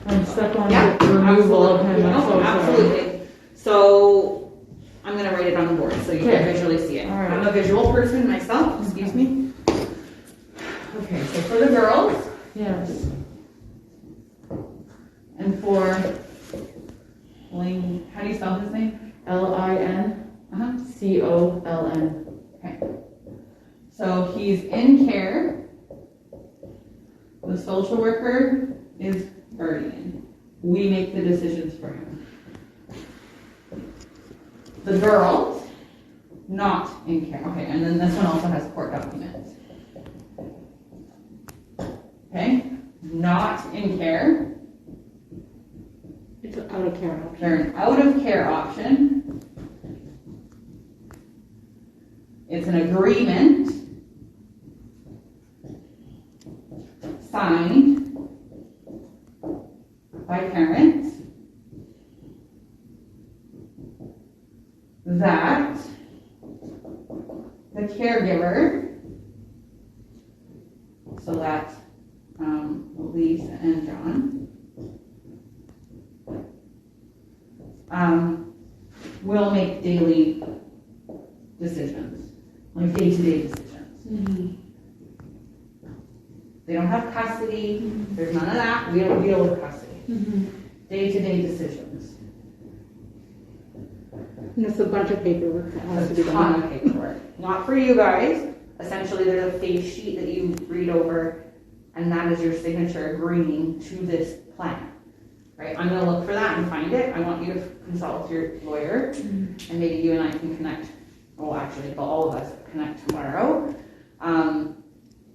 I'm stuck on yeah, the removal of him, I'm so No, sorry. absolutely. So I'm gonna write it on the board so you can Okay. visually see it. All right. I'm a visual person myself, excuse me. Okay, so for the girls, Yes. And for Lane, how do you spell his name? LINCOLN. Okay. So he's in care. The social worker is guardian. We make the decisions for him. The girls, not in care. Okay, and then this one also has court documents. Okay, not in care. It's an out of care option. They're an out of care option. It's an agreement signed by parents that the caregiver, so that's Elise and John, will make daily decisions, like day-to-day decisions. They don't have custody, there's none of that, we don't deal with custody. Day-to-day decisions. And it's a bunch of paperwork that has to be A ton done. of paperwork. Not for you guys, essentially there's a face sheet that you read over, and that is your signature agreeing to this plan. Right, I'm gonna look for that and find it, I want you to consult with your lawyer, and maybe you and I can connect, well actually, all of us connect tomorrow,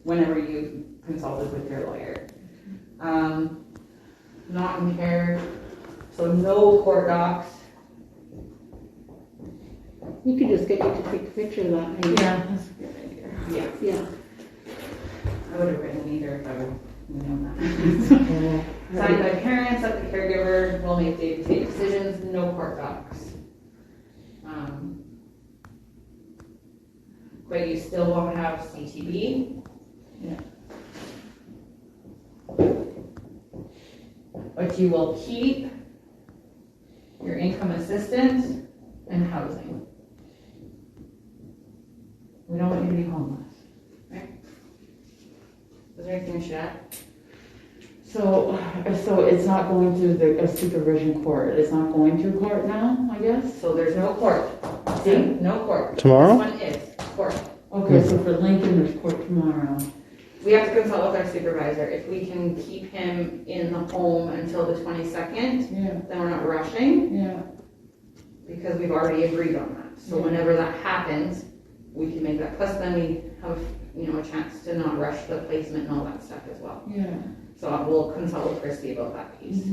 whenever you consulted with your lawyer. Not in care, so no court docs. We could just get you to take a picture of that, maybe. Yeah, that's a good idea. Yeah, Yeah. I would have written either if I would have known that. Signed by parents that the caregiver will make day-to-day decisions, no court docs. But you still won't have CTB. Yeah. But you will keep your income assistance and housing. We don't want you to be homeless. Is there anything you should add? So it's not going through a supervision court, it's not going through court now, I guess? So there's no court. See, no court. Tomorrow? This one is court. Okay, so for Lincoln, there's court tomorrow. We have to consult with our supervisor. If we can keep him in the home until the 22nd, Yeah, then we're not rushing yeah. because we've already agreed on that. So Yeah. whenever that happens, we can make that. Plus then we have, a chance to not rush the placement and all that stuff as well. Yeah. So we'll consult with Christy about that piece.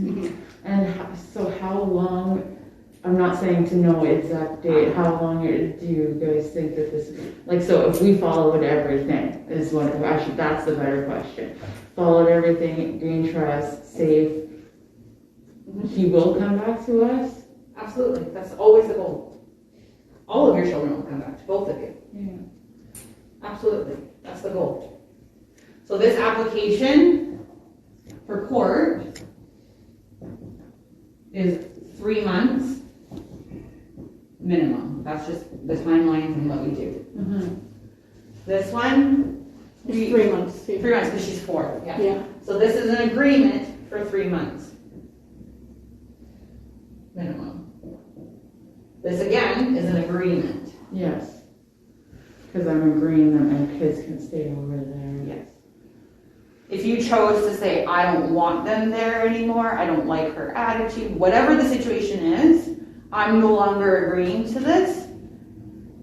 And so how long, I'm not saying to know exact date, how long do you guys think that this, like, so if we followed everything, is what, actually, that's the better question. Followed everything, gain trust, safe, he will come back to us? Absolutely. That's always the goal. All of your children will come back, both of you. Yeah. Absolutely. That's the goal. So this application for court is 3 months minimum. That's just the timelines and what we do. This one, It's 3 months. 3 months because she's 4. Yeah. Yeah. So this is an agreement for 3 months. Minimum. This again is an agreement. Yes. Because I'm agreeing that my kids can stay over there. Yes. If you chose to say, I don't want them there anymore, I don't like her attitude, whatever the situation is, I'm no longer agreeing to this,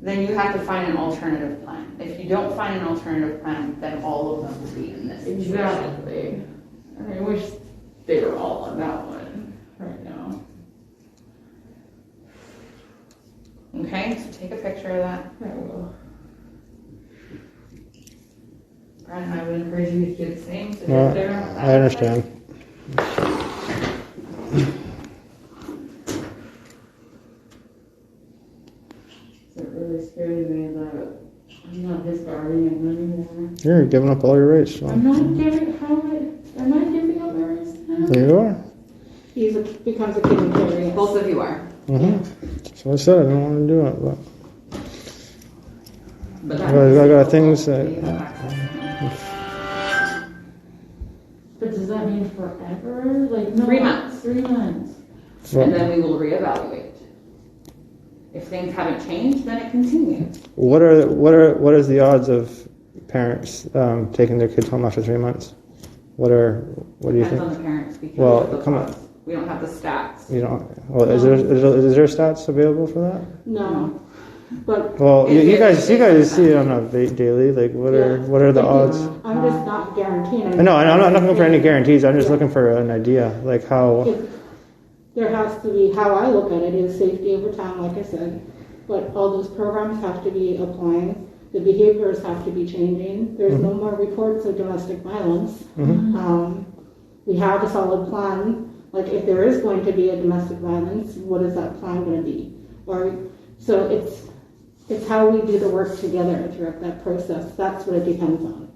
then you have to find an alternative plan. If you don't find an alternative plan, then all of them will be in this situation. Exactly. I wish they were all on that one right now. Okay, so take a picture of that. I will. Brian, I would encourage you to do the same. So No, get there on that I understand. It really scared me that I'm not his guardian anymore. You're giving up all your rights. So. I'm not giving, am I giving up my rights now? There you are. Becomes a kid in care. Both of you are. So I said I don't want to do it, but But I got things that. you have access. But does that mean forever? Like, no. 3 months. 3 months. And then we will reevaluate. If things haven't changed, then it continues. What is the odds of parents taking their kids home after 3 months? What do you Depends on think? the parents because Well, of the come on. costs. We don't have the stats. You don't. Well, is there stats available for that? No. But Well, Is you it- guys is it see it on a daily. Like, what are the odds? I'm just not guaranteeing. No, I'm not looking for any guarantees. I'm just looking for an idea, like how. There has to be, how I look at it is safety over time, like I said. But all those programs have to be applying. The behaviors have to be changing. There's no more reports of domestic violence. We have a solid plan. Like if there is going to be a domestic violence, what is that plan going to be? So it's how we do the work together throughout that process. That's what it depends on.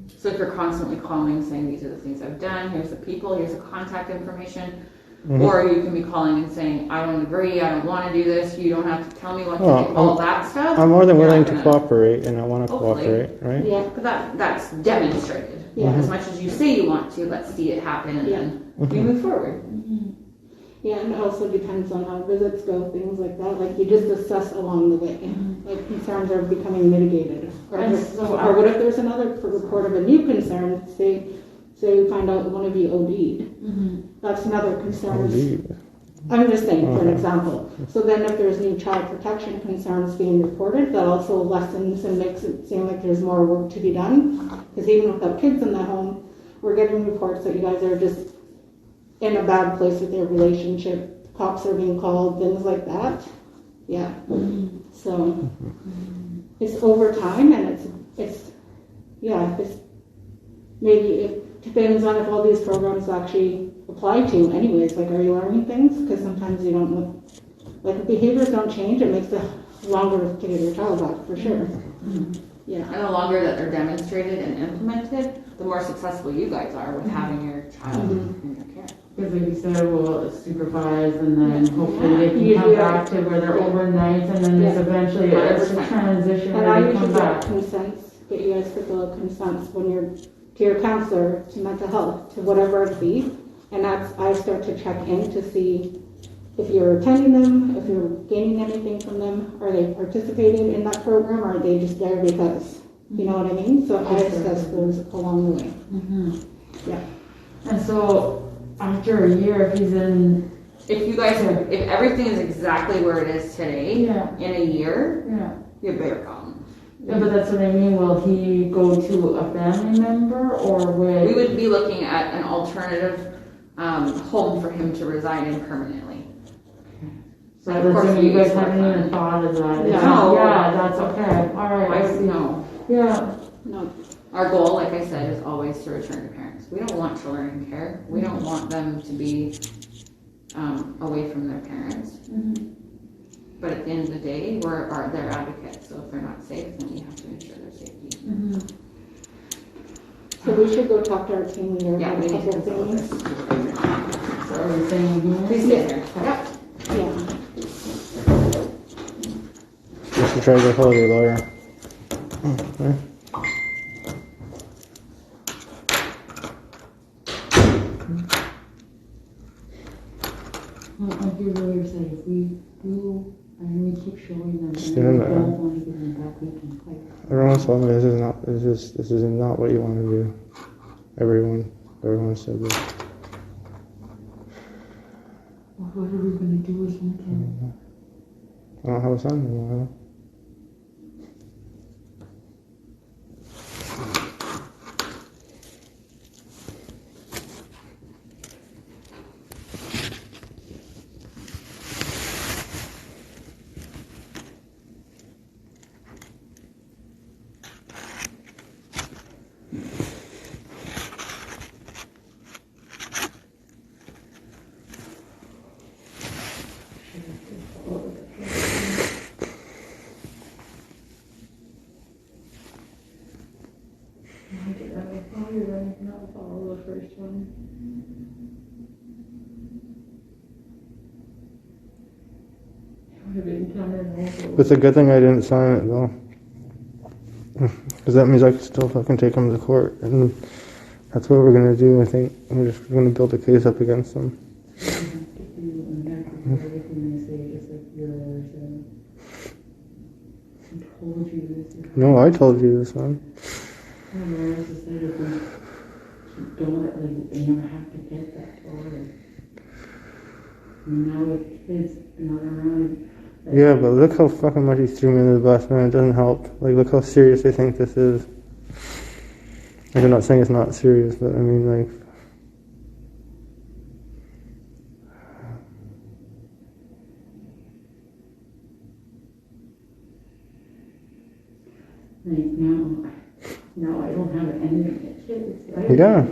So if you're constantly calling saying these are the things I've done, here's the people, here's the contact information, or you can be calling and saying I don't agree, I don't want to do this, you don't have to tell me what to do, all that stuff. I'm more than you're willing not to gonna- cooperate, and I want to Hopefully. cooperate, right? Yeah. But that's demonstrated. Yeah. As much as you say you want to, let's see it happen and then we move forward. Yeah, and it also depends on how visits go, things like that. Like you just assess along the way. Like concerns are becoming mitigated. Or what if there's another report of a new concern? Say you find out one of you OD'd. That's another concern. Indeed. I'm just saying for an example. So then if there's new child protection concerns being reported, that also lessens and makes it seem like there's more work to be done. Because even without kids in the home, we're getting reports that you guys are just in a bad place with your relationship. Cops are being called, things like that. Yeah. So it's over time and it's maybe it depends on if all these programs actually apply to anyways. Like, are you learning things? Because sometimes you don't know. Like, if behaviors don't change, it makes it longer to get your child back, for sure. Yeah. And the longer that they're demonstrated and implemented, the more successful you guys are with having your child in your care. Because like you said, we'll supervise and then hopefully they can come Usually, back to where they're overnight and then there's Yeah. eventually it's a 100%. transition And I where they usually come get back. consents, get you guys to fill out consents when you're, to your counselor, to mental health, to whatever it be. And that's, I start to check in to see if you're attending them, if you're gaining anything from them, are they participating in that program, or are they just there because, you know what I mean? So I assess those along the way. Yeah. And so after a year, if he's in, If you guys are, if everything is exactly where it is today, yeah, in a year, yeah. you have bigger problems. Yeah, but that's what I mean. Will he go to a family member or would? We would be looking at an alternative home for him to reside in permanently. So Of that's course when we you guys use haven't work even thought of that. No. Yeah, that's okay. All right. I see. No. Yeah. No, Our goal, like I said, is always to return to parents. We don't want children in care. We don't want them to be away from their parents. But at the end of the day, we're their advocates. So if they're not safe, then we have to ensure their safety. so we should go talk to our team leader Yeah, about we a need to couple consult things. this. So are you saying again? Please stay there. Yep. Yeah. You should try to get hold of your lawyer. Okay. Like you really say, if we do, and we keep showing them, Just and we remember, don't want to give them back, we can fight. Everyone's telling me this is not what you want to do. Everyone said this. Well, what are we gonna do with him, Ken? I don't have a son anymore. I thought you were gonna not follow the first one. It would have been kind of awful. It's a good thing I didn't sign it though. Because that means I could still fucking take him to court. And that's what we're going to do, I think. We're just going to build a case up against them. No, I told you this one. They never have to get that far. Now with kids not around. Yeah, but look how fucking much he threw me under the bus, man. It doesn't help. Like, look how serious they think this is. Like, I'm not saying it's not serious, but I mean, like... Now I don't have any kids. Yeah.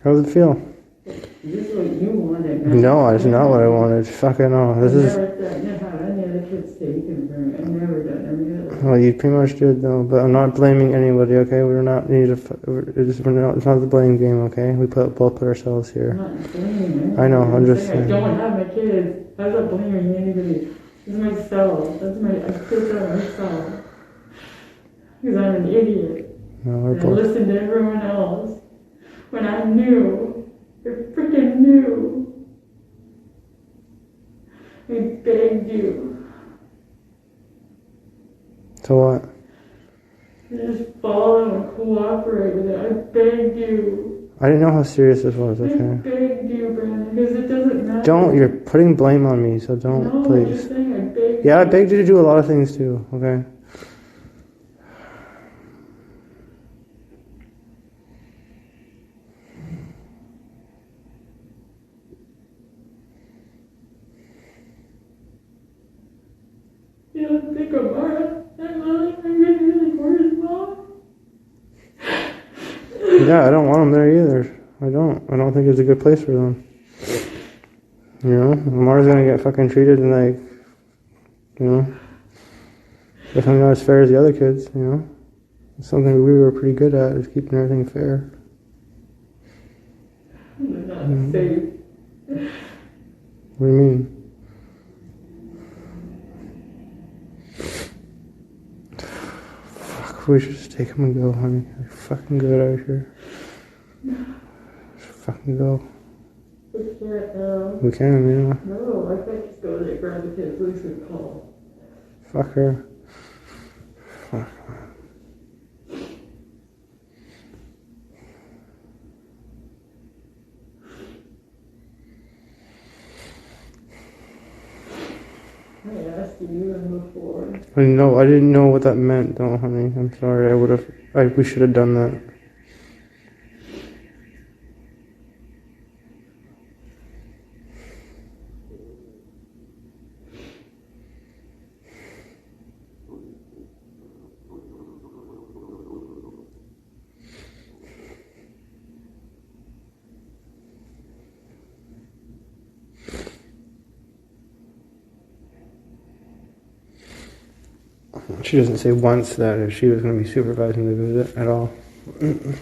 How does it feel? This is what you wanted. No, that's not what I wanted. Fucking no. This is... Never had any other kids taken from me. I've never done every other. Well, you pretty much did, though. But I'm not blaming anybody, okay? We're not... It's not the blame game, okay? We both put ourselves here. I'm not blaming I know, I'm just I saying. don't have my kids. I'm not blaming anybody. It's myself. I put that on myself. Because I'm an idiot. No, we're And I both... listened to everyone else. When I knew. I freaking knew. I begged you. So what? To just follow and cooperate with it. I begged you. I didn't know how serious this was, I okay? begged you, Brandon, because it doesn't matter. Don't. You're putting blame on me, so don't, No, I'm please. just saying I begged Yeah, I you. begged you to do a lot of things, too, okay? You don't think of Mara? I'm really worried, Mom. Yeah, I don't want them there either. I don't think it's a good place for them. You know, Lamar's gonna get fucking treated and like, you know, definitely not as fair as the other kids, you know. It's something we were pretty good at, is keeping everything fair. I'm not safe. What do you mean? Fuck, we should just take him and go, honey. Like, fucking get out of here. Just fucking go. We can't now. We can, yeah. No, I can't just go there, grab the kids, at least we call. Fuck her. Fuck. I asked you even before. I didn't know what that meant, though, honey. I'm sorry. We should have done that. She doesn't say once that she was going to be supervising the visit at all. That's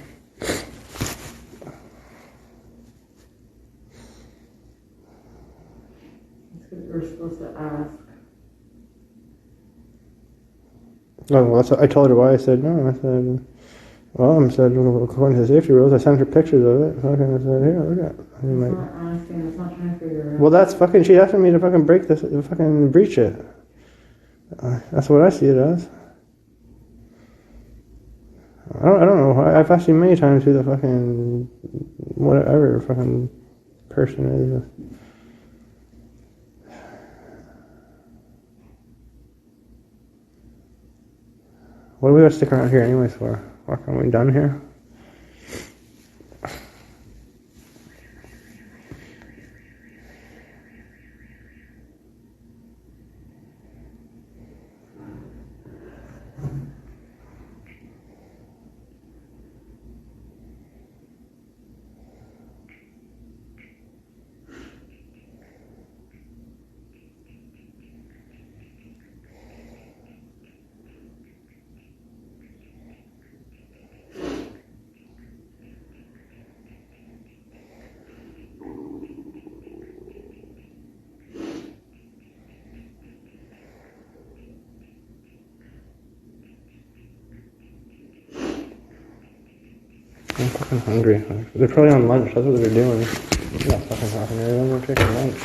what we're supposed to ask. Oh, well, I told her why. I said, no. I said, well, well, according to the safety rules, I sent her pictures of it. Fucking, I said, here, look at it. I'm It's like, not asking, it's not trying to figure it out. well, that's fucking, she asking me to fucking fucking breach it. That's what I see it as. I don't know. I've asked you many times who the fucking, whatever fucking person is. What do we gotta stick around here anyways for? Fuck, are we done here? I'm fucking hungry. They're probably on lunch. That's what they're doing. I'm not fucking talking to them. They're taking lunch.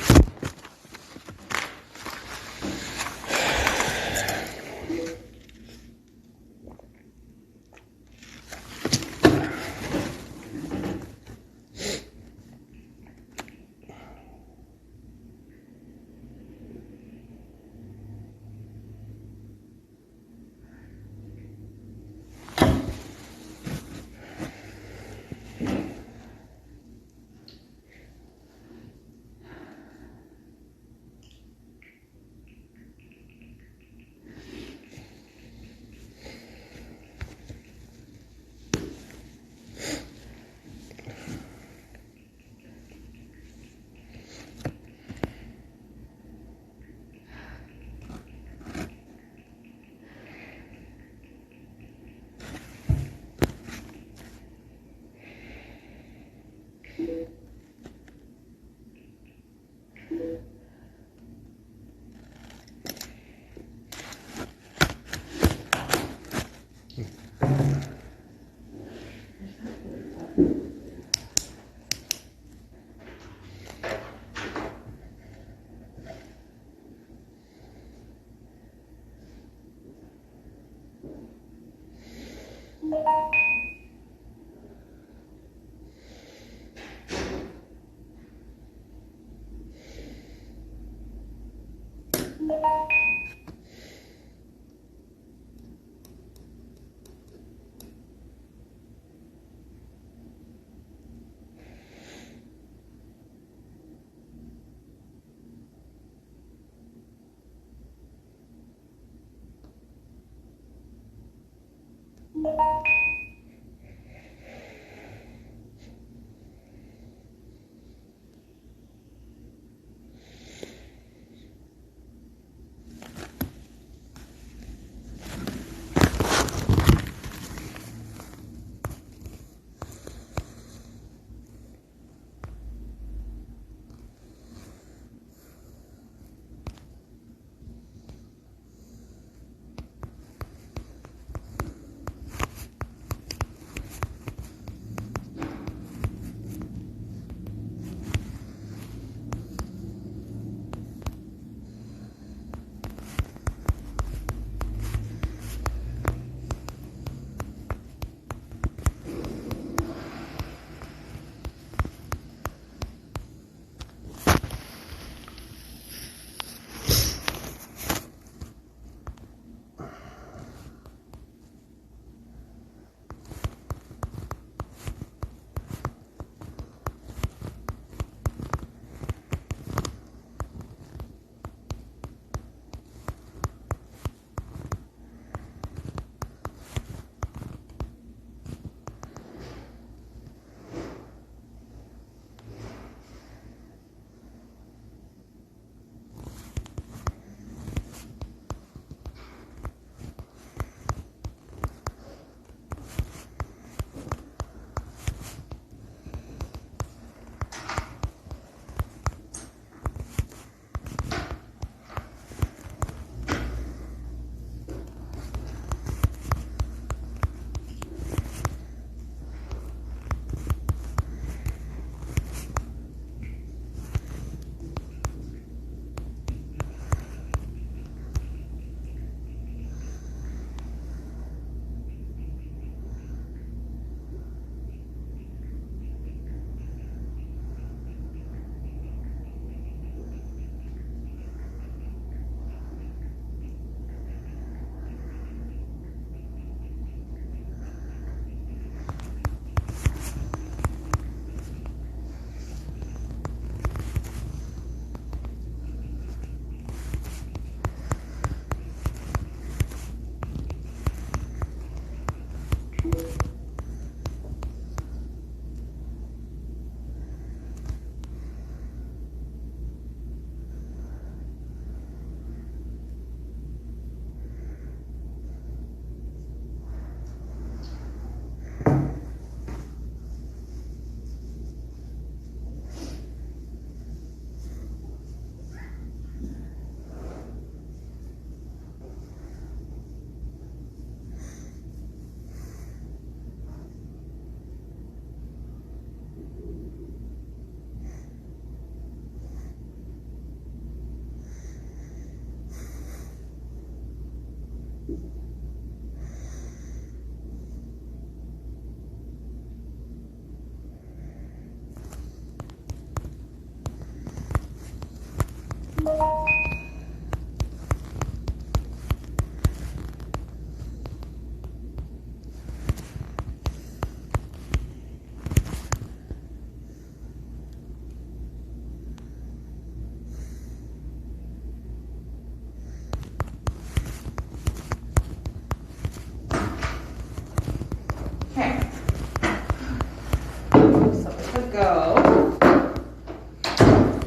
go.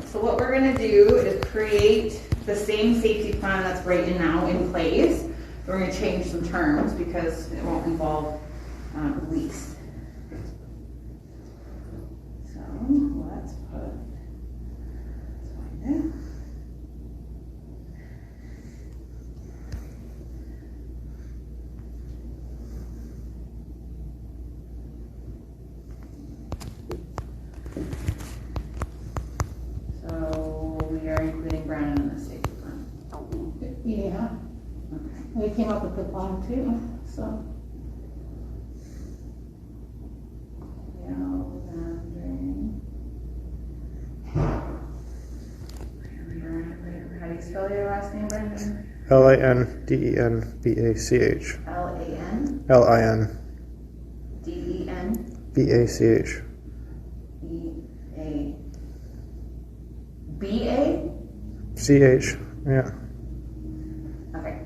So what we're gonna do is create the same safety plan that's right in now in place. We're gonna change some terms because it won't involve lease. So let's find it. So we are including Brandon in the safety plan. Yeah, Okay. we came up with the plan too, so. How do you spell your last name, Brendan? LINDENBACH. L-A-N? LIN D-E-N? BACH. E-A. B-A? CH. Yeah. Okay.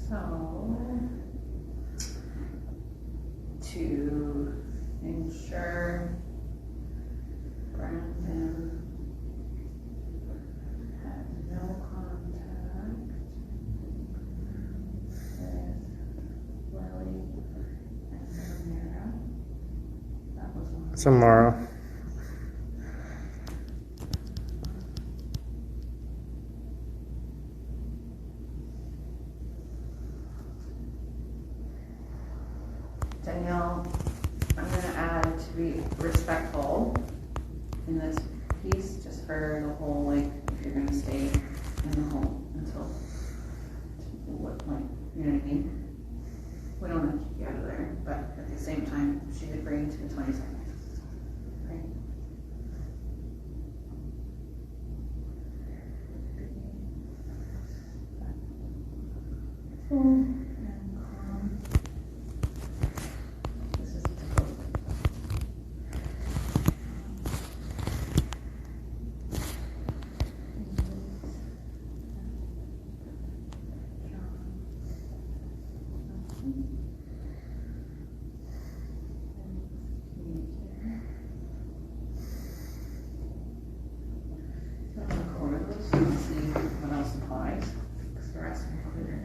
So, to ensure Brandon had no contact with Lily and Samara. That was one. Tomorrow. Danielle, I'm gonna add to be respectful in this piece, just for the whole, like, if you're gonna stay in the home until, what, like, you know what I mean? We don't want to keep you out of there, but at the same time, she's agreeing to the 22nd. Right? This is typical. See what else applies, because they're asking for it.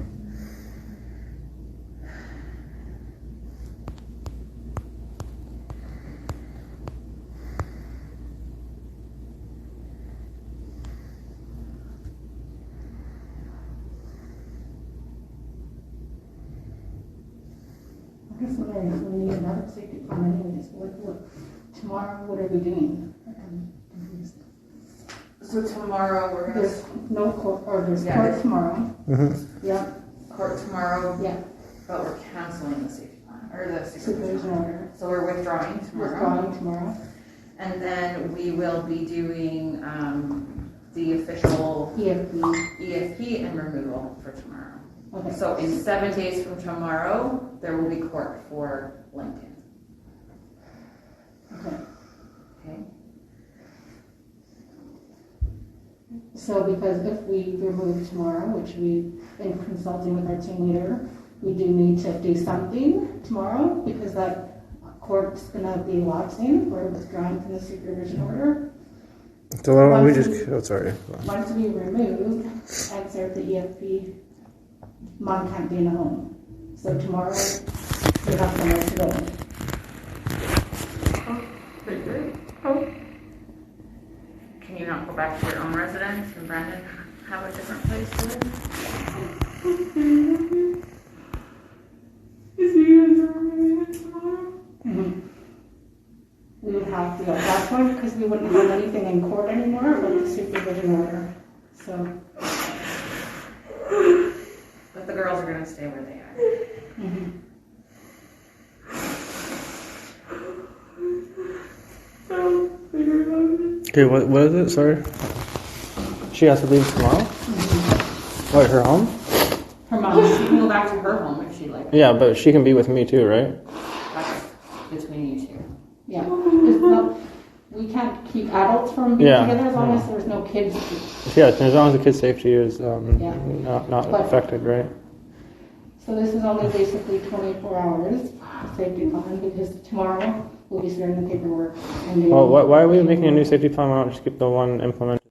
I guess we need another safety plan anyways, tomorrow, what are we doing? So tomorrow we're gonna There's no court, or there's Yeah, court there's- tomorrow, Mm-hmm. yeah, court tomorrow, yeah, but we're canceling the safety plan, or the supervision supervision. order, So we're withdrawing tomorrow. withdrawing tomorrow, And then we will be doing, the official EFB, EFP and removal for tomorrow. okay. So in 7 days from tomorrow, there will be court for Lincoln. Okay. Okay? So because if we remove tomorrow, which we, in consulting with our team leader, we do need to do something tomorrow because that court's gonna be lapsing or withdrawing from the supervision order. So why don't we just? Oh, sorry. Once we remove and start the EFP, mom can't be in the home. So tomorrow, we have somewhere to go. Pretty good. Can you not go back to your own residence and Brandon have a different place to live? Is you guys removing it tomorrow? We would have to go that point because we wouldn't have anything in court anymore but the supervision order. So, But the girls are gonna stay where they are. So, figure about it. Okay, what is it? Sorry. She has to leave tomorrow. What, her home? her mom, She can go back to her home if she'd like. Yeah, but she can be with me too, right? That's between you two. Yeah, it's not, we can't keep adults from being Yeah. together as long as there's no kids. Yeah, as long as the kid's safety is Yeah. not But- affected, right? So this is only basically 24 hours safety plan because tomorrow we'll be starting the paperwork. And Well, why are we making a new safety plan? Why not just keep the one implemented?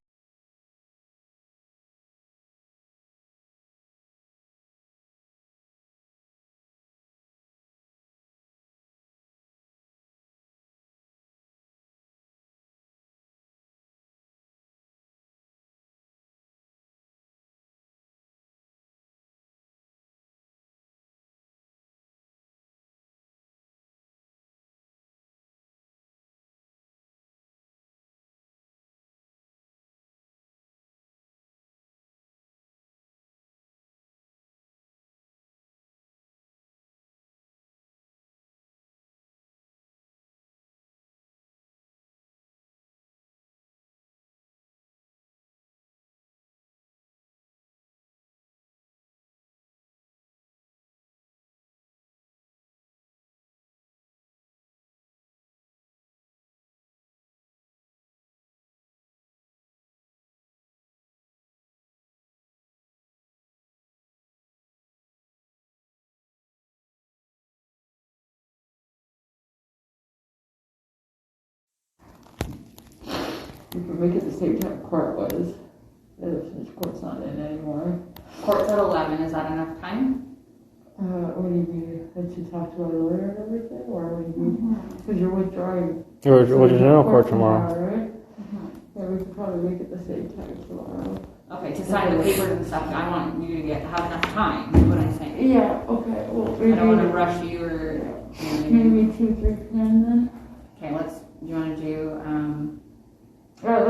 We could make it the same time court was, if court's not in anymore. Court's at 11, is that enough time? What do you mean, that you talk to our lawyer and everything, or what do you mean? Because you're withdrawing. We're So in general there's court tomorrow. right? Yeah, we could probably make it the same time tomorrow. Okay, to sign the papers and stuff, I want you to have enough time, is what I'm saying. Yeah, okay, well, I don't want to rush you or, you know what I mean? maybe 2, 3 p.m. then? Okay, do you want to do, Alright,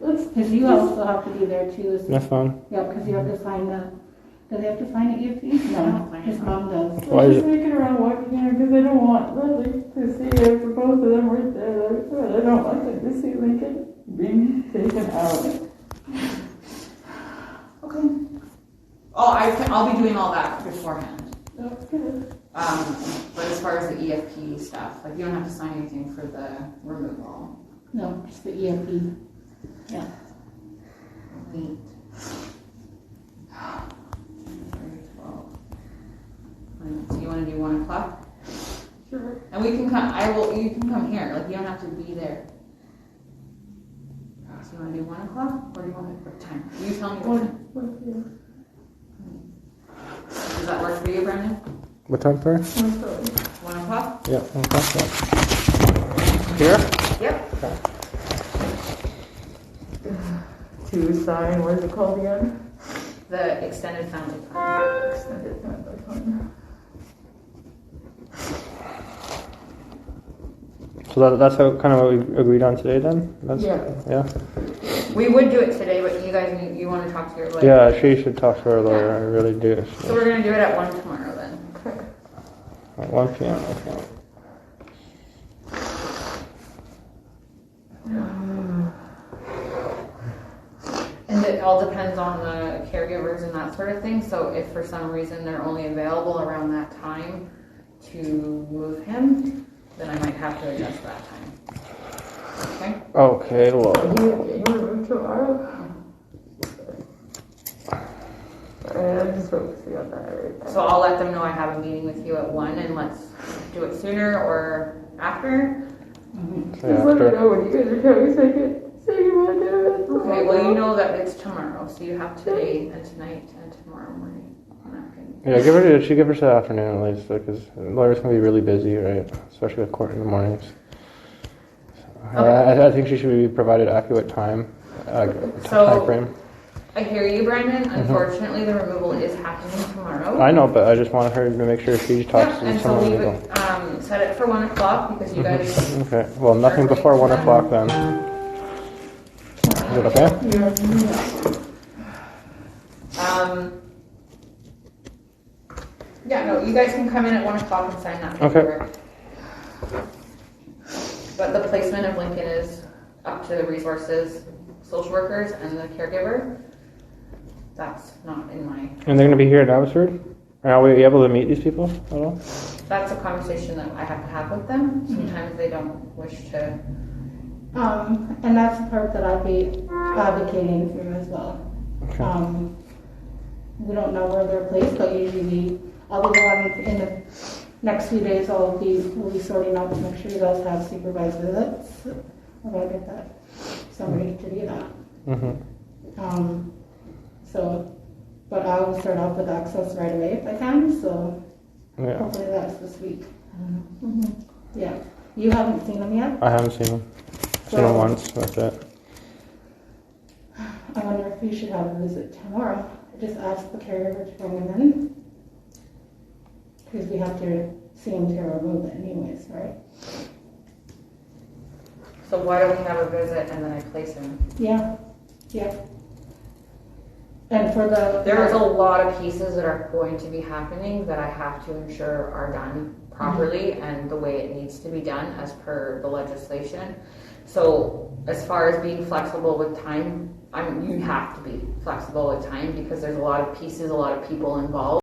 let's, Because you also have to be there too. That's fine. Yeah, because you have to sign do they have to sign it, EFT? No, his mom does. Why let's is just make it around walking here, because I don't want Lily to see it for both of them right there. I don't want them to see Lincoln being taken out. okay. Oh, I'll be doing all that beforehand. Okay. But as far as the EFP stuff, like you don't have to sign anything for the removal. No, just the EFT. Yeah. Neat. So you want to do 1 o'clock? Sure. And we can come, you can come here, like you don't have to be there. So you want to do 1 o'clock, or do you want to, what time? You tell me what time. Does that work for you, Brendan? What time, sorry? 1 o'clock? Yeah, 1 o'clock. Here? Yep. To sign, what is it called again? The extended family plan. Extended family plan. So that's how kind of what we agreed on today then? Yeah. Yeah? We would do it today, but you guys you want to talk to your lawyer? Yeah, she should talk to her lawyer. I really do. So we're gonna do it at 1 tomorrow then. Okay. At 1 p.m. Okay. And it all depends on the caregivers and that sort of thing. So if for some reason they're only available around that time to move him, then I might have to adjust that time. Okay? Okay, well. You want to move tomorrow? Alright, I'm just focusing on that right now. So I'll let them know I have a meeting with you at 1 and let's do it sooner or after. Just let me know when you guys are coming so I can say you want to do it. Okay, well you know that it's tomorrow, so you have today and tonight and tomorrow morning. Yeah, give her the afternoon at least, because lawyers can be really busy, right? Especially with court in the mornings. I think she should be provided accurate time frame. I hear you, Brandon. Unfortunately, the removal is happening tomorrow. I know, but I just wanted her to make sure she talks Yeah, to and so someone we legal. would set it for 1 o'clock because you guys. Okay, well, nothing before 1 o'clock then. Is it okay? Yeah, no, you guys can come in at 1 o'clock and sign that Okay. paperwork. But the placement of Lincoln is up to the resources, social workers, and the caregiver. That's not in my. And they're going to be here in Abbotsford? Are we able to meet these people at all? that's a conversation that I have to have with them. Sometimes they don't wish to. And that's the part that I'd be advocating for as well. Okay. We don't know where they're placed, but usually I'll be going in the next few days. We'll be sorting out to make sure you guys have supervised visits. I'll gotta get that somebody to do that. Mm-hmm. But I will start off with access right away if I can. So Yeah. hopefully that's this week. Yeah. You haven't seen them yet? I haven't seen them. I've seen them once. That's it. I wonder if we should have a visit tomorrow. Just ask the caregiver to bring them in. Because we have to see him to remove it anyways, right? So why don't we have a visit and then I place him? Yeah, yeah. And for the... There's a lot of pieces that are going to be happening that I have to ensure are done properly and the way it needs to be done as per the legislation. So as far as being flexible with time, you have to be flexible with time because there's a lot of pieces, a lot of people involved.